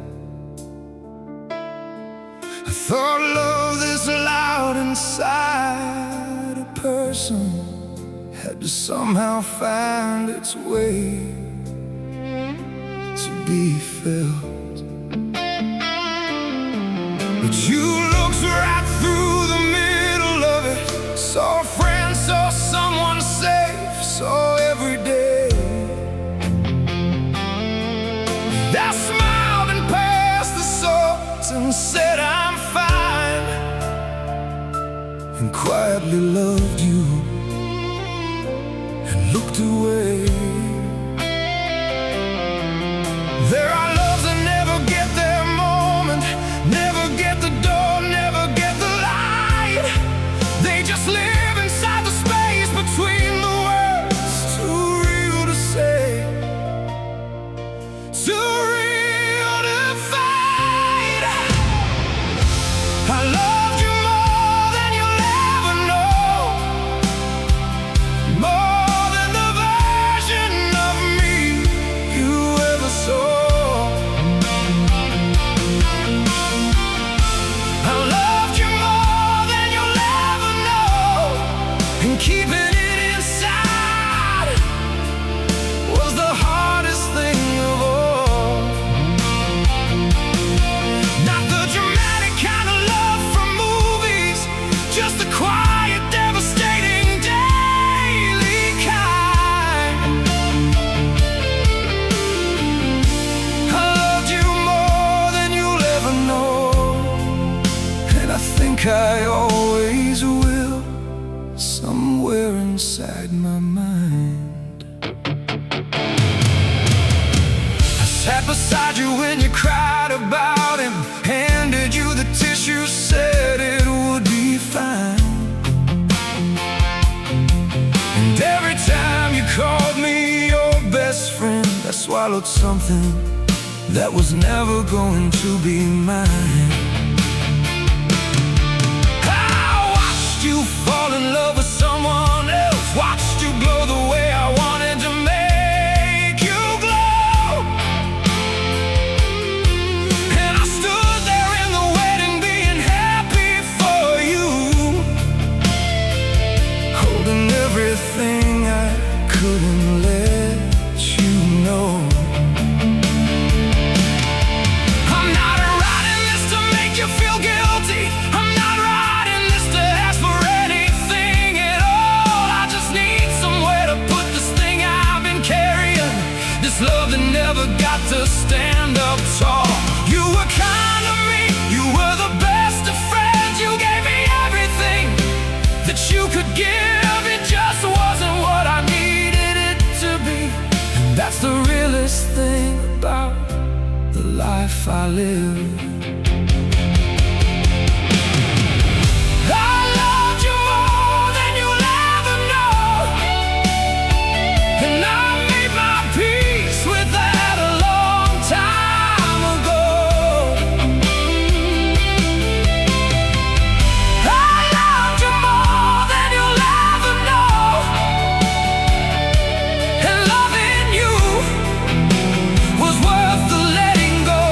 I thought love this loud inside a person had to somehow find its way to be felt. But you looked right through the middle of it, saw a friend, saw someone safe, saw every day. I smiled and passed the salt and said I'm fine, and quietly loved you and looked away. There are loves that never get their moment, never get the door, never get the light. They just live inside the space between the words, too real to say, too real to fight. I loved you more than you'll ever know, more than the version of me you ever saw. Keeping it inside was the hardest thing of all. Not the dramatic kind of love from movies, just the quiet, devastating, daily kind. I loved you more than you'll ever know, and I think I always will, somewhere inside my mind. I sat beside you when you cried about him, handed you the tissue, said it would be fine. And every time you called me your best friend, I swallowed something that was never going to be mine. You fall in love with someone else, watched you glow the way I wanted to make you glow. And I stood there in the wedding being happy for you, holding everything I couldn't let you know. I'm not writing this to make you feel guilty, I'm not writing this to ask for anything at all. I just need somewhere to put this thing I've been carrying, this love that never got to stand up tall. You were kind to me, you were the best of friends, you gave me everything that you could give. It just wasn't what I needed it to be, and that's the realest thing about the life I live. I loved you more than you'll ever know, and I made my peace with that a long time ago. I loved you more than you'll ever know, and loving you was worth the letting go.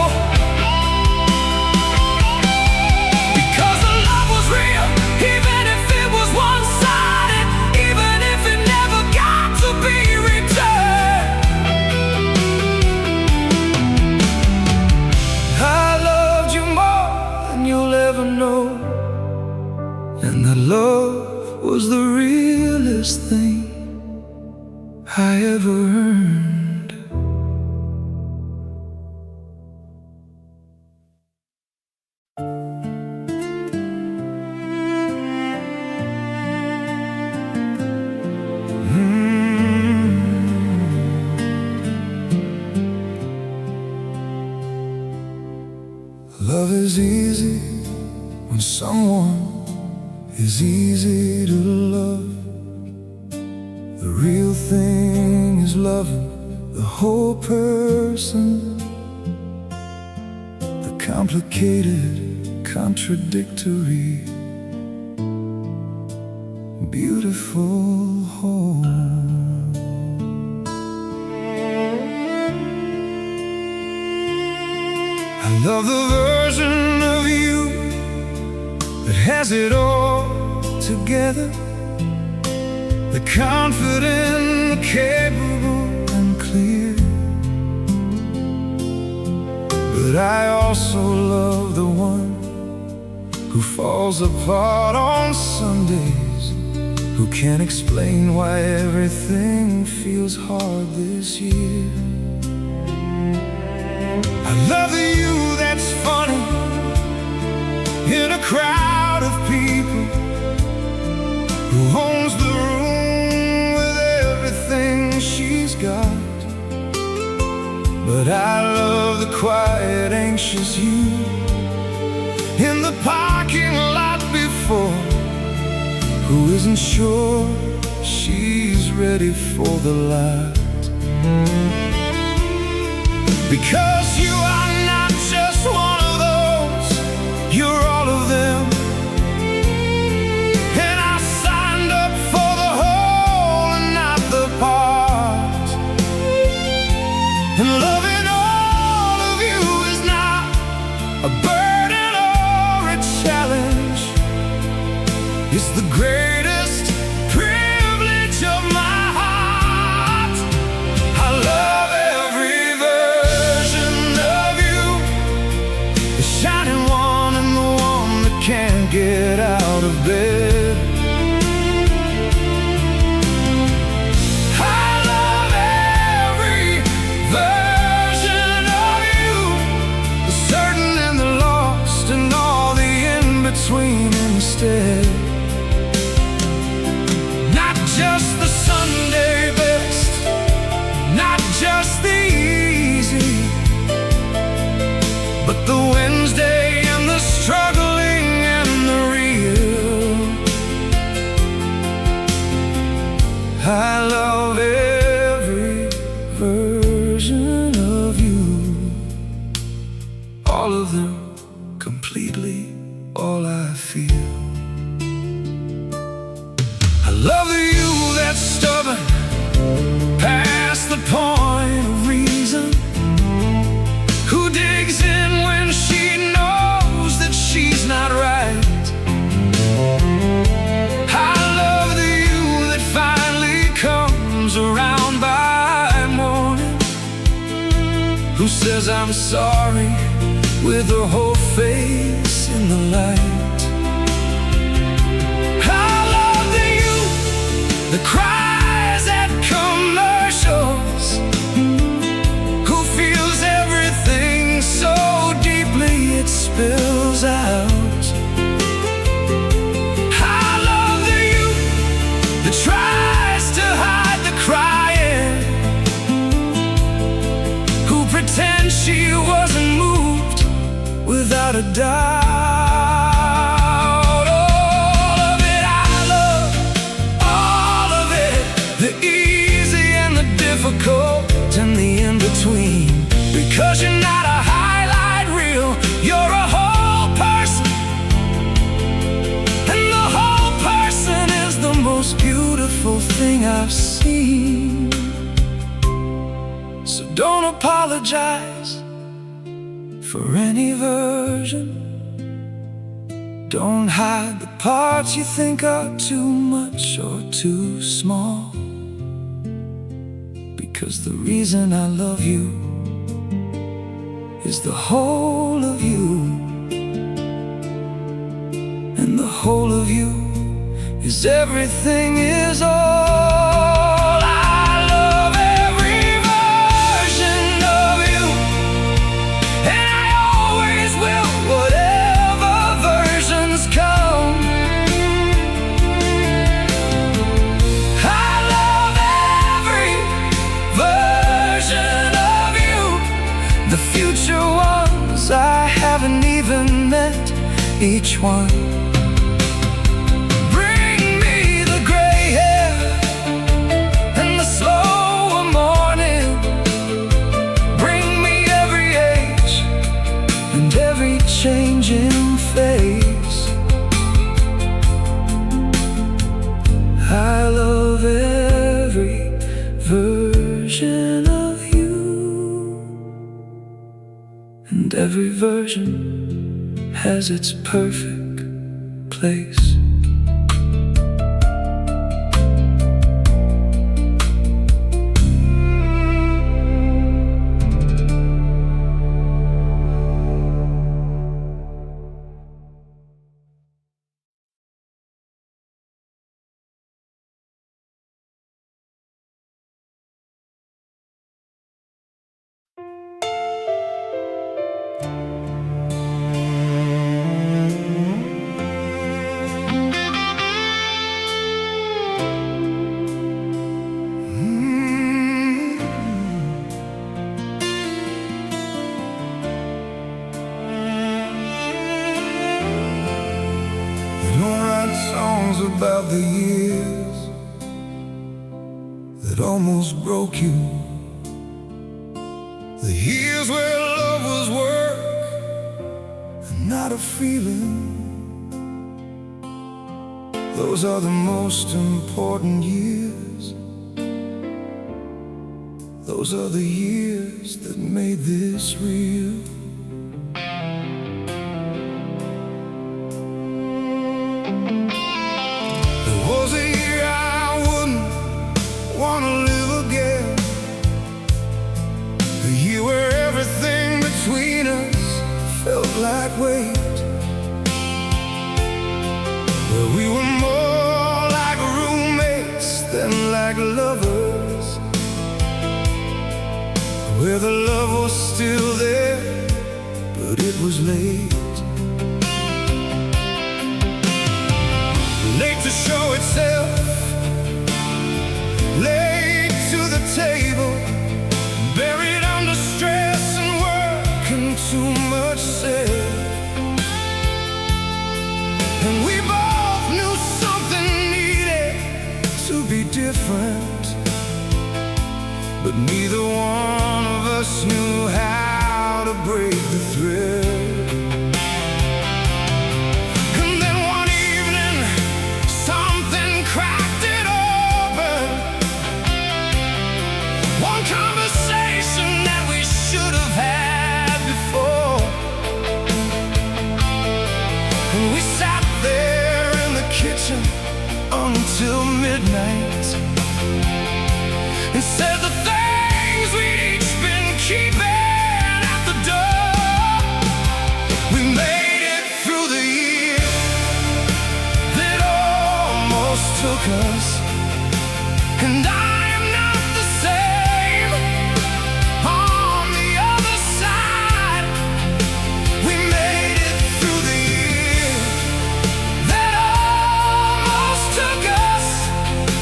Because the love was real, even if it was one-sided, even if it never got to be returned. I loved you more than you'll ever know, and that love was the realest thing I ever earned. Love is easy when someone is easy to love. The real thing is loving the whole person. The complicated, contradictory beautiful home. I love the version of you that has it all together, the confident, capable, and clear. But I also love the one who falls apart on Sundays, who can't explain why everything feels hard this year. I love the you that's funny in a crowd of people, who owns the room with everything she's got. But I love the quiet, anxious you in the parking lot before, who isn't sure she's ready for the light. Because you are not just one of those, you're all of them. And I signed up for the whole and not the part. And loving all of you is not a burden or a challenge. It's the greatest privilege of my heart. I love every version of you, the shining one and the one that can't get out of bed. I love every version of you, the certain and the lost and all the in-between instead. Not just the Sunday best, not just the easy, but the Wednesday and the struggling and the real. I love every version of you, all of them, completely, all I feel. I love the you that's stubborn, past the point of reason, who digs in when she knows that she's not right. I love the you that finally comes around by morning, who says I'm sorry with her whole face in the light. I love the you that cries at commercials, who feels everything so deeply it spills out. I love the you that tries to hide the crying, who pretends she wasn't moved without a doubt. All of it I love, all of it, the easy and the difficult and the in-between. Because you're not a highlight reel, you're a whole person, and the whole person is the most beautiful thing I've seen. So don't apologize for any version. Don't hide the parts you think are too much or too small, because the reason I love you is the whole of you, and the whole of you is everything, is all. I love every version of you, and I always will, whatever versions come. I love every version of you, the future ones I haven't even met, each one. Bring me the gray hair and the slower morning. Bring me every age and every changing face. I version has its perfect place. Songs about the years that almost broke you, the years where love was work and not a feeling. Those are the most important years. Those are the years that made this real. Like weight, but we were more like roommates than like lovers, where the love was still there, but it was late. Late to show itself, late to the table, buried under stress and work and too much said. And we both knew something needed to be different, but neither one of us knew how to break the thread. And then one evening, something cracked it open. One conversation that we should have had before. And we sat there in the kitchen until midnight and said the things we'd each been keeping at the door. We made it through the year that almost took us, and I am not the same on the other side. We made it through the year that almost took us,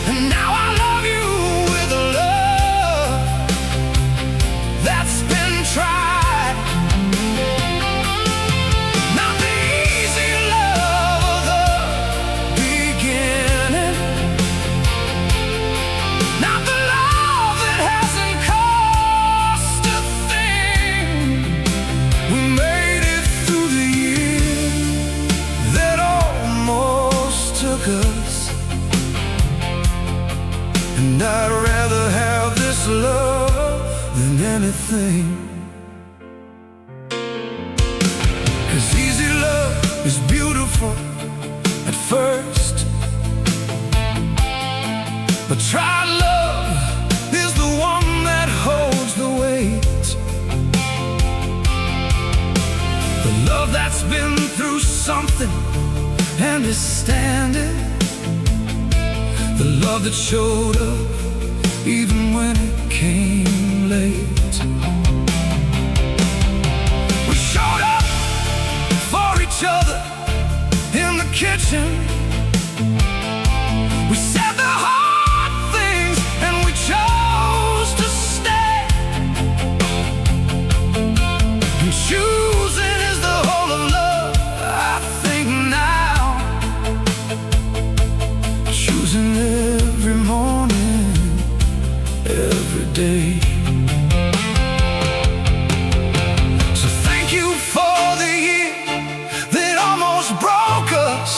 and now I love you with a love that's been tried. Not the easy love of the beginning, not the love that hasn't cost a thing. We made it through the year that almost took us, and I'd rather have this love than anything. 'Cause easy love is beautiful at first, but tried love is the one that holds the weight. The love that's been through something and is standing. The love that showed up even when it came late. We showed up for each other in the kitchen. We said the hard things and we chose to stay. And choosing is the whole of love, I think now. Choosing every morning, every day. So thank you for the year that almost broke us,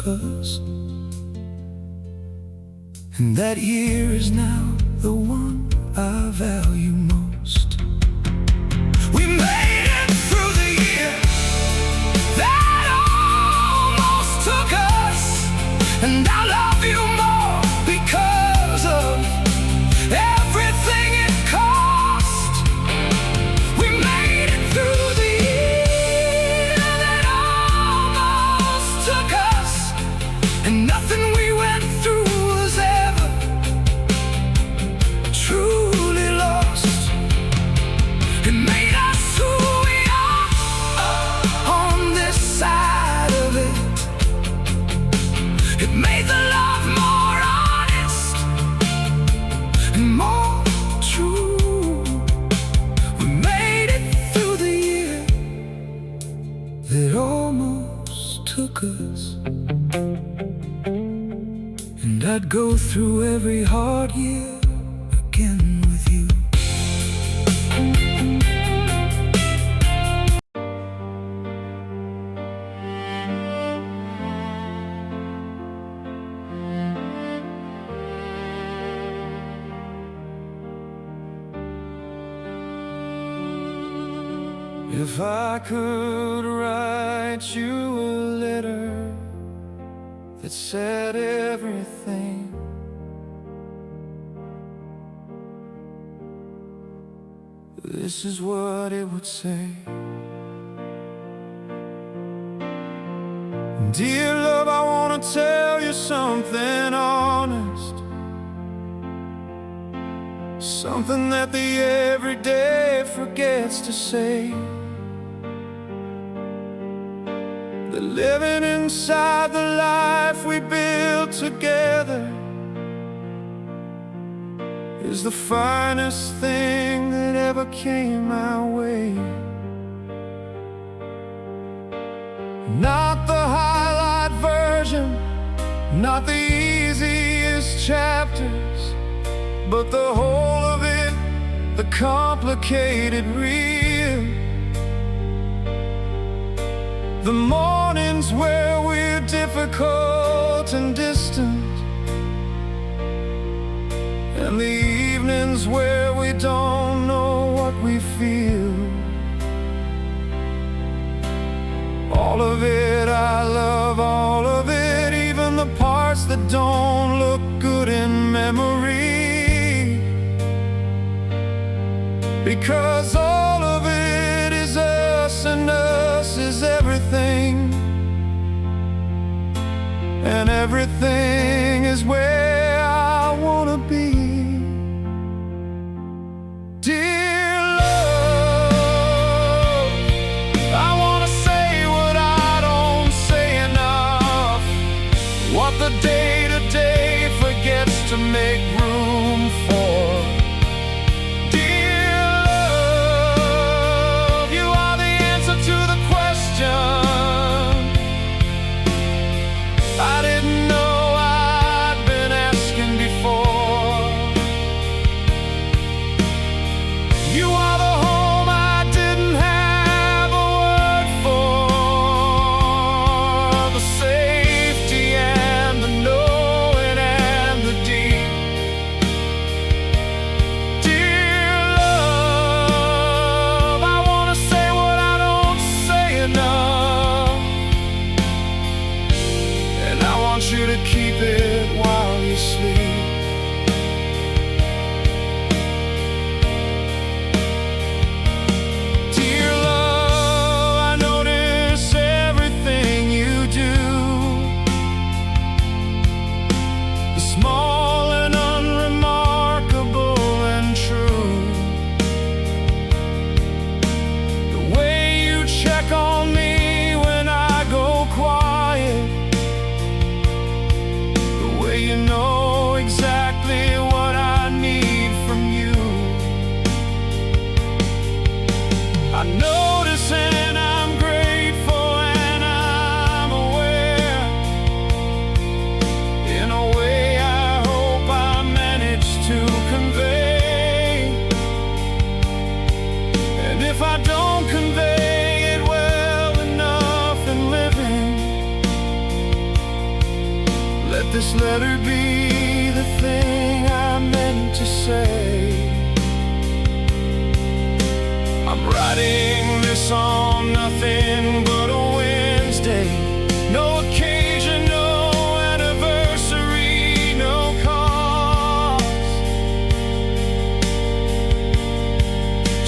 took us. And that year is now the one I value most. We made it through the year that almost took us, and I love you more because of everything it cost. We made it through the year that almost took us, and nothing we went through was ever truly lost. It made us who we are on this side of it. It made the love more honest and more true. We made it through the year that almost took us. And I'd go through every hard year again with you. If I could write you a letter that said everything, this is what it would say. Dear love, I want to tell you something honest, something that the everyday forgets to say. That living inside the life we built together is the finest thing that ever came our way. Not the highlight version, not the easiest chapters, but the whole of it, the complicated real. The mornings where we're difficult and distant, and the evenings where we don't know what we feel. All of it I love, all of it, even the parts that don't look good in memory, because all of it is us, and us is everything, and everything is where I wanna be. Dear love, I wanna say what I don't say enough, what the day-to-day forgets to make room for. Dear love, you are the answer to the question I didn't know I let her be the thing I meant to say. I'm writing this on nothing but a Wednesday. No occasion, no anniversary, no cause.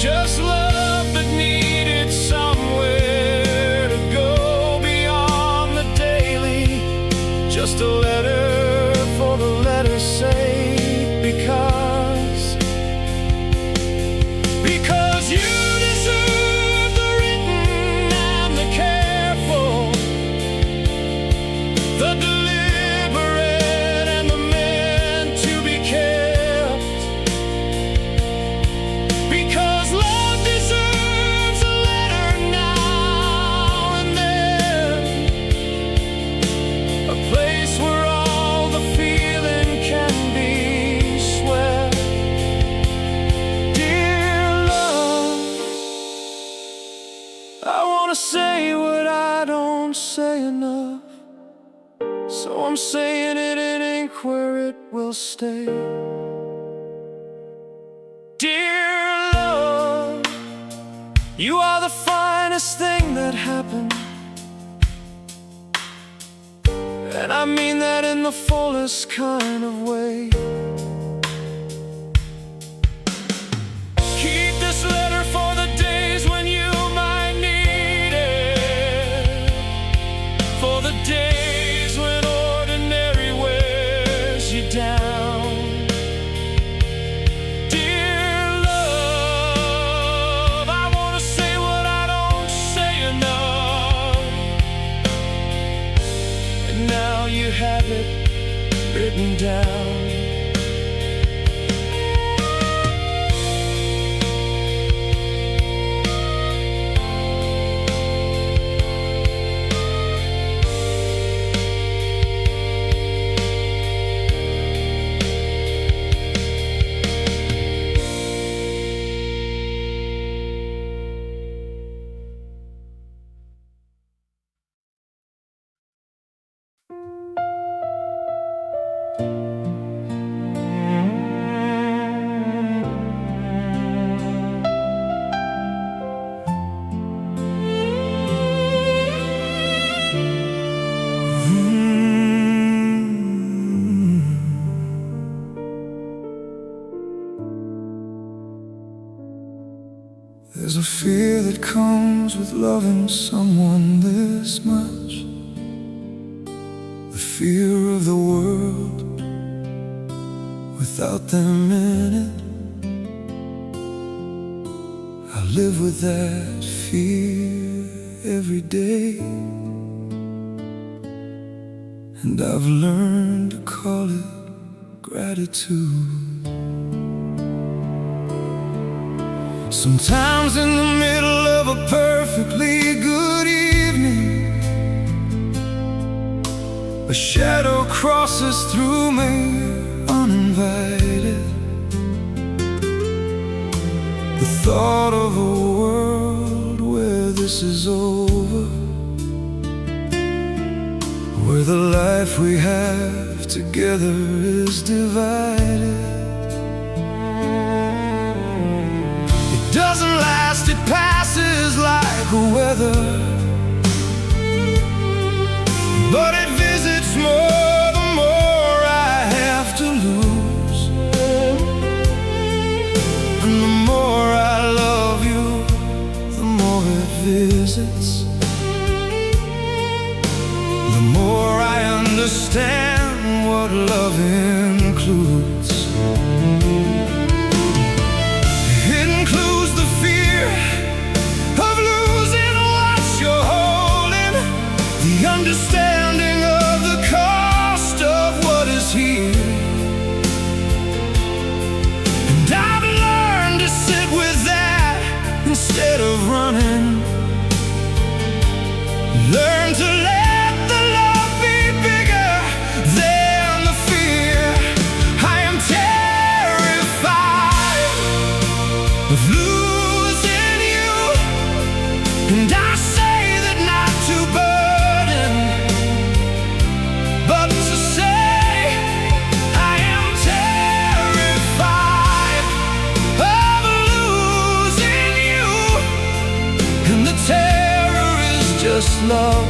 Just love that needed somewhere to go beyond the daily. Just a letter for the letter's sake. Because you deserve the written and the careful, the deliberate and the meant to be kept. Because love deserves a letter now and then, a place where all the feeling can be swept. Dear love, I wanna say what I don't say enough, so I'm saying it in ink where it will stay. Dear love, you are the finest thing that happened, and I mean that in the fullest kind of way. Keep this letter for the days when you might need it, for the days when ordinary wears you down. Dear love, I wanna say what I don't say enough, and now you have it written down. There's a fear that comes with loving someone this much, the fear of the world without them in it. I live with that fear every day, and I've learned to call it gratitude. Sometimes in the middle of a perfectly good evening, a shadow crosses through me uninvited. The thought of a world where this is over, where the life we have together is divided. Doesn't last, it passes like a weather, but it visits more the more I have to lose. And the more I love you, the more it visits, the more I understand what love includes. It includes the fear of losing what you're holding, the understanding of the cost of what is here. And I've learned to sit with that instead of running. Learn to let the love be bigger than the fear. I am love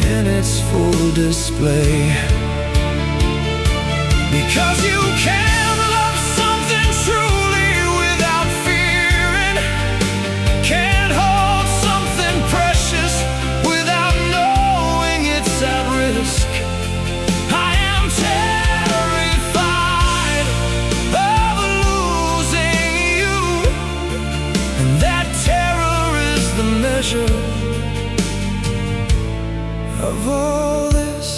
in its full display. Because you can love something truly without fearing, can't hold something precious without knowing it's at risk. I am terrified of losing you, and that terror is the measure of all this.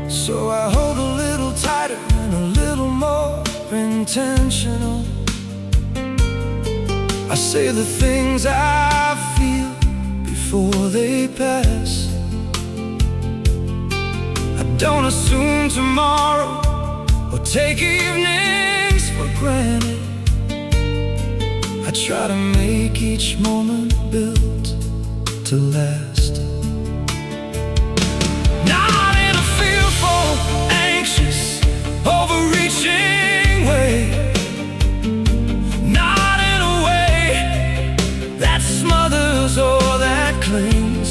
So I hold a little tighter and a little more intentional. I say the things I feel before they pass. I don't assume tomorrow or take evenings for granted. I try to make each moment built to last. Not in a fearful, anxious, overreaching way, not in a way that smothers or that clings,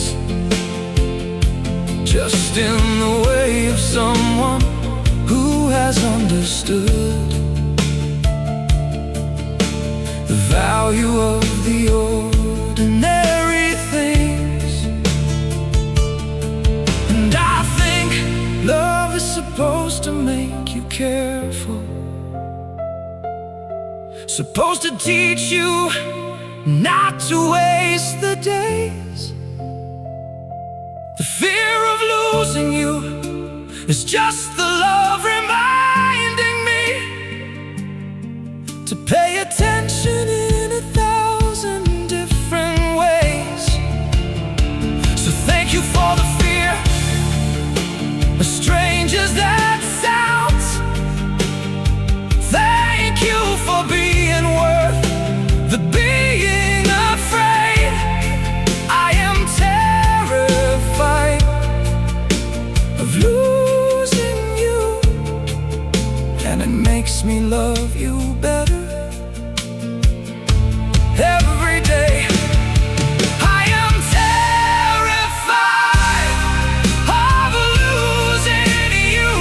just in the way of someone who has understood the value of the ordinary things. And I think love is supposed to make you careful, supposed to teach you not to waste the days. The fear of losing you is just the love reminding me to pay attention in 1,000 different ways. So thank you for the fear, as strange as that sounds. Thank you for being worth the being afraid. I am terrified of losing you, and it makes me love you better every day. I am terrified of losing you,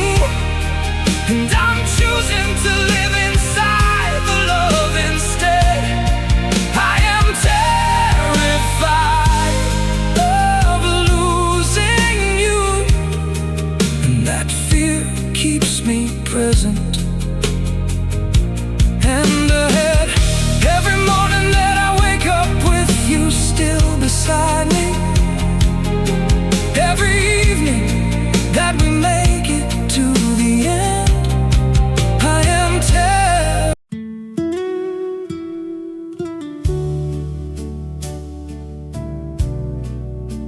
and I'm choosing to live inside the love instead. I am terrified of losing you, and that fear keeps me present and ahead. Every morning that I wake up with you still beside me, every evening that we make it to the end, I am terrified.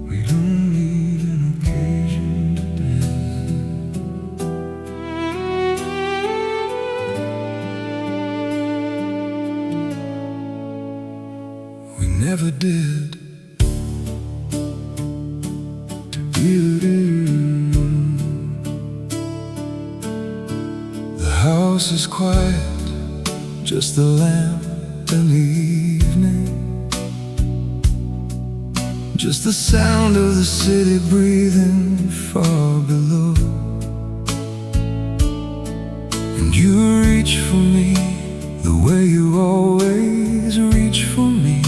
We don't need an occasion to dance. We never did. The house is quiet, just the lamp and the evening, just the sound of the city breathing far below. And you reach for me the way you always reach for me,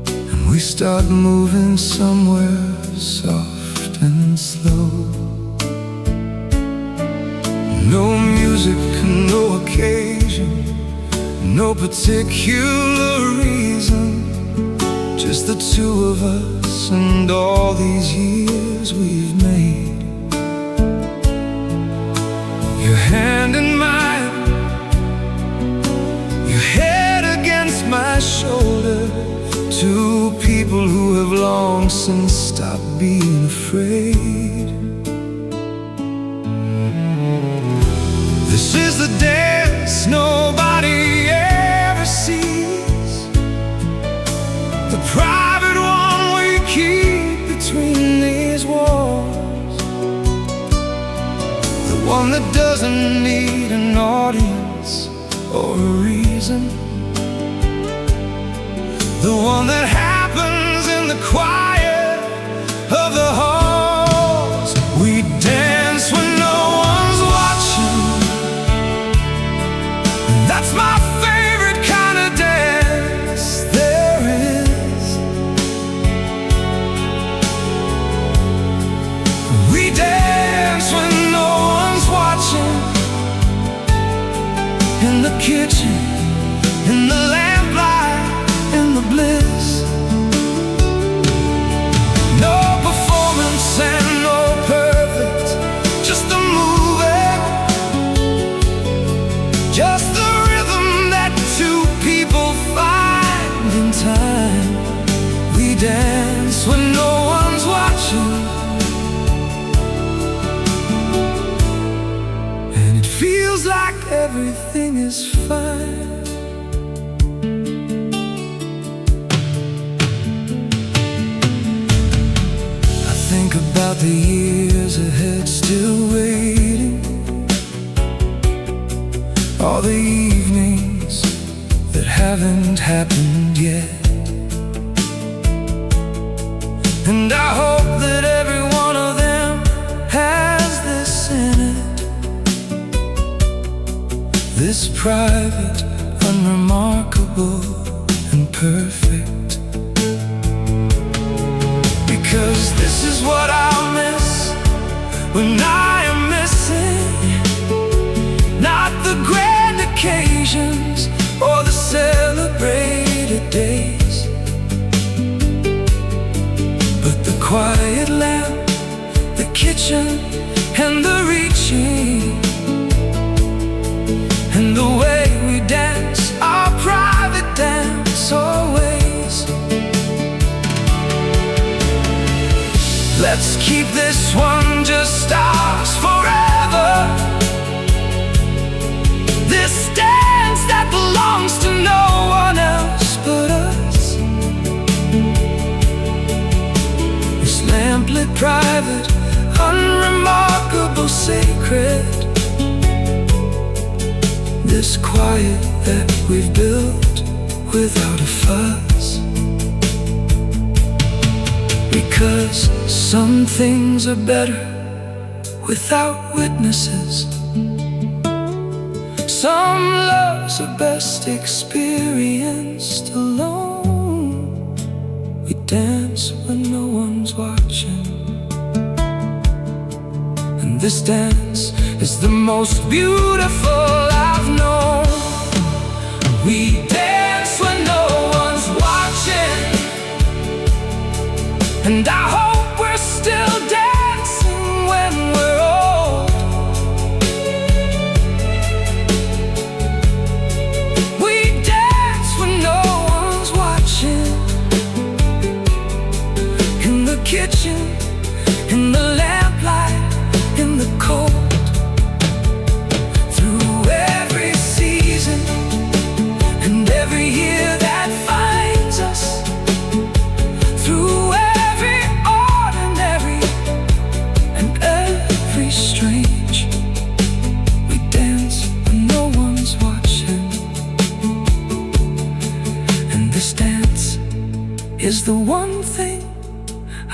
and we start moving somewhere soft and slow. No music, no occasion, no particular reason, just the two of us and all these years we've made. Your hand in mine, your head against my shoulder, two people who have long since stopped being afraid. This is the dance nobody ever sees, the private one we keep between these walls, the one that doesn't need an audience or a reason, the one that happens in the quiet of the halls. We dance when no one's watching. That's my favorite kind of dance there is. We dance when no one's watching, in the kitchen, in the lamplight, in the bliss. No performance and no perfect, just the moving, just the rhythm that two people find in time. We dance when no one's watching, and it feels like everything is fine. Think about the years ahead still waiting, all the evenings that haven't happened yet. And I hope that every one of them has this in it, this private, unremarkable, and perfect. Because this is what I'll miss when I am missing. Not the grand occasions or the celebrated days, but the quiet lamp, the kitchen, and the reaching, and the way we dance, our private dance always. Let's keep this one just ours forever, this dance that belongs to no one else but us, this lamplit, private, unremarkable, sacred, this quiet that we've built without a fuss. Because some things are better without witnesses, some loves are best experienced alone. We dance when no one's watching, and this dance is the most beautiful I've known. We dance when no one's watching, and I hope we're still dancing when we're old. We dance when no one's watching, in the kitchen, in the lamplight, in the cold. Through every season and every year that finds us, through strange, we dance when no one's watching, and this dance is the one thing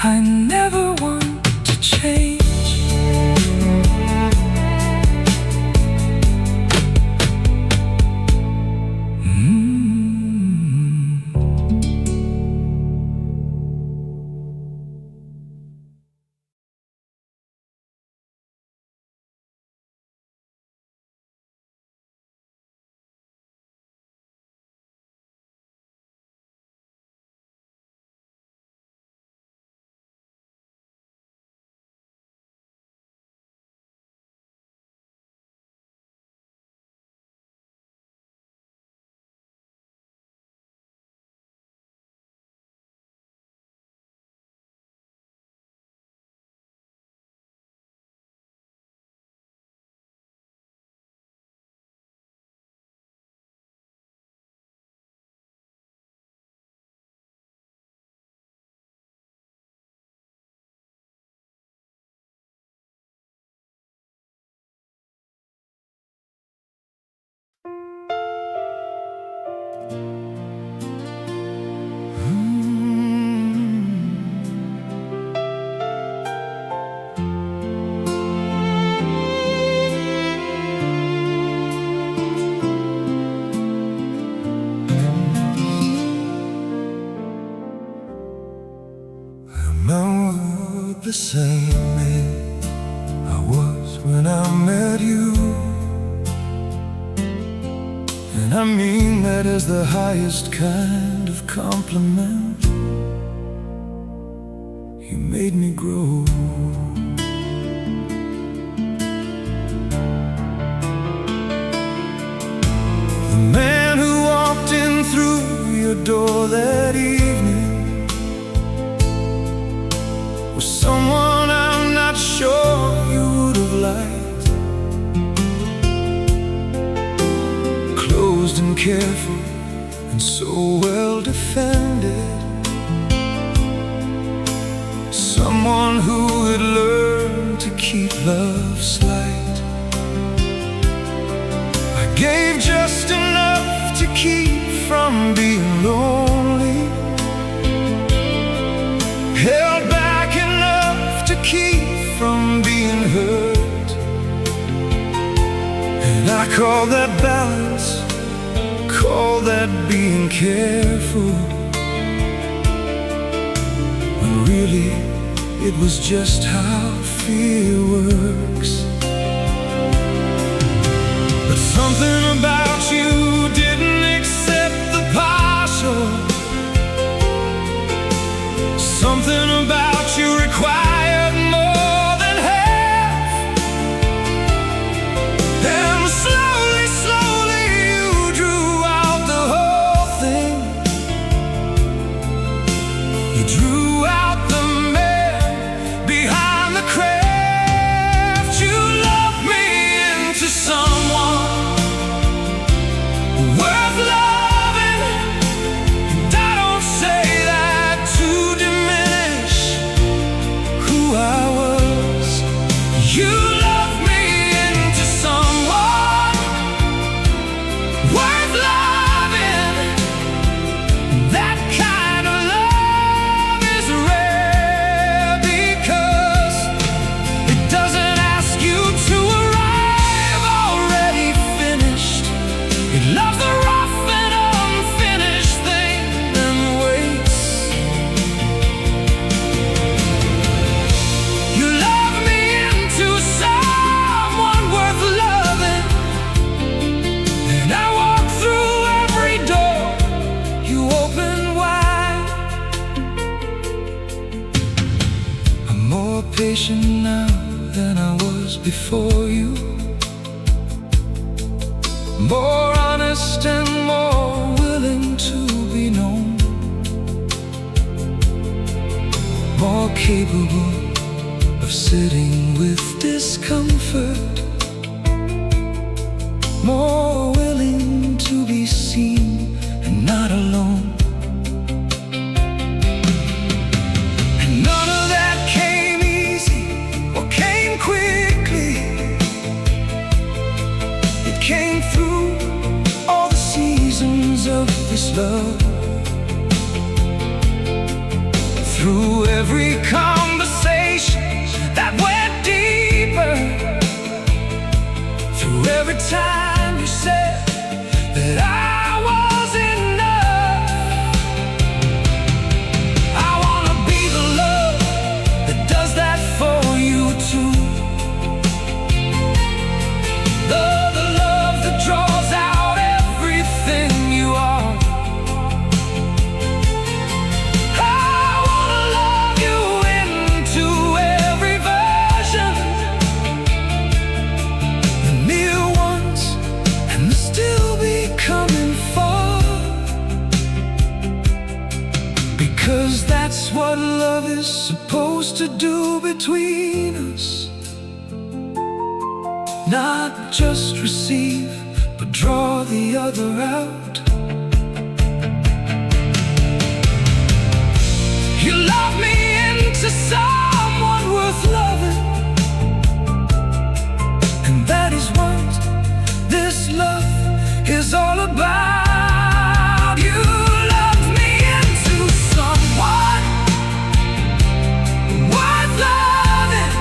I never want to change. I met you. And I mean that as the highest kind of compliment. You made me grow. The man who walked in through your door that evening was someone I'm not sure you would have liked. Closed and careful and so well defended. Someone who had learned to keep love's light. I gave just enough to keep from being lonely, held back enough to keep from being hurt. And I call that balance, call that being careful, when really it was just how fear works. But something about you didn't accept the partial. Something about you required more than half. And slowly, slowly you drew out the whole thing. You drew out the behind the craft. You loved me into someone worth loving. And I don't say that to diminish who I was. You loved me into someone worth loving. That kind of love is rare, because it doesn't ask you to arrive already finished. It loves the rough and unfinished thing and waits. You love me into someone worth loving, and I walk through every door you open wide. I'm more patient now than I was before you, more honest and more willing to be known, more capable of sitting with discomfort, more willing to be seen and not alone. And none of that came easy or came quickly. It came through all the seasons of this love, through every conversation that went deeper, through every time you said that I was enough. I wanna be the love that does that for you too. The love that draws out everything you are. I wanna love you into every version, the near ones and the still becoming far, because that's what love is supposed to do between us. Not just receive, but draw the other out. You love me into someone worth loving, and that is what this love is all about. You loved me into someone worth loving,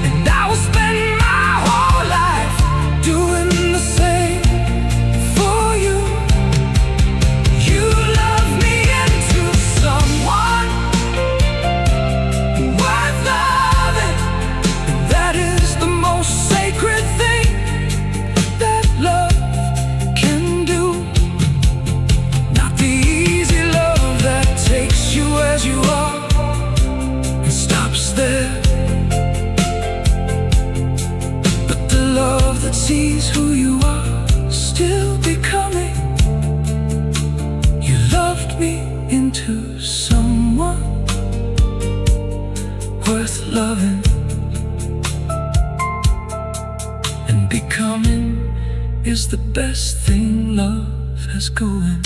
and I will spend my whole life doing the same for you. You love me into someone worth loving. that sees who you are, still becoming. You loved me into someone worth loving, and becoming is the best thing love has going.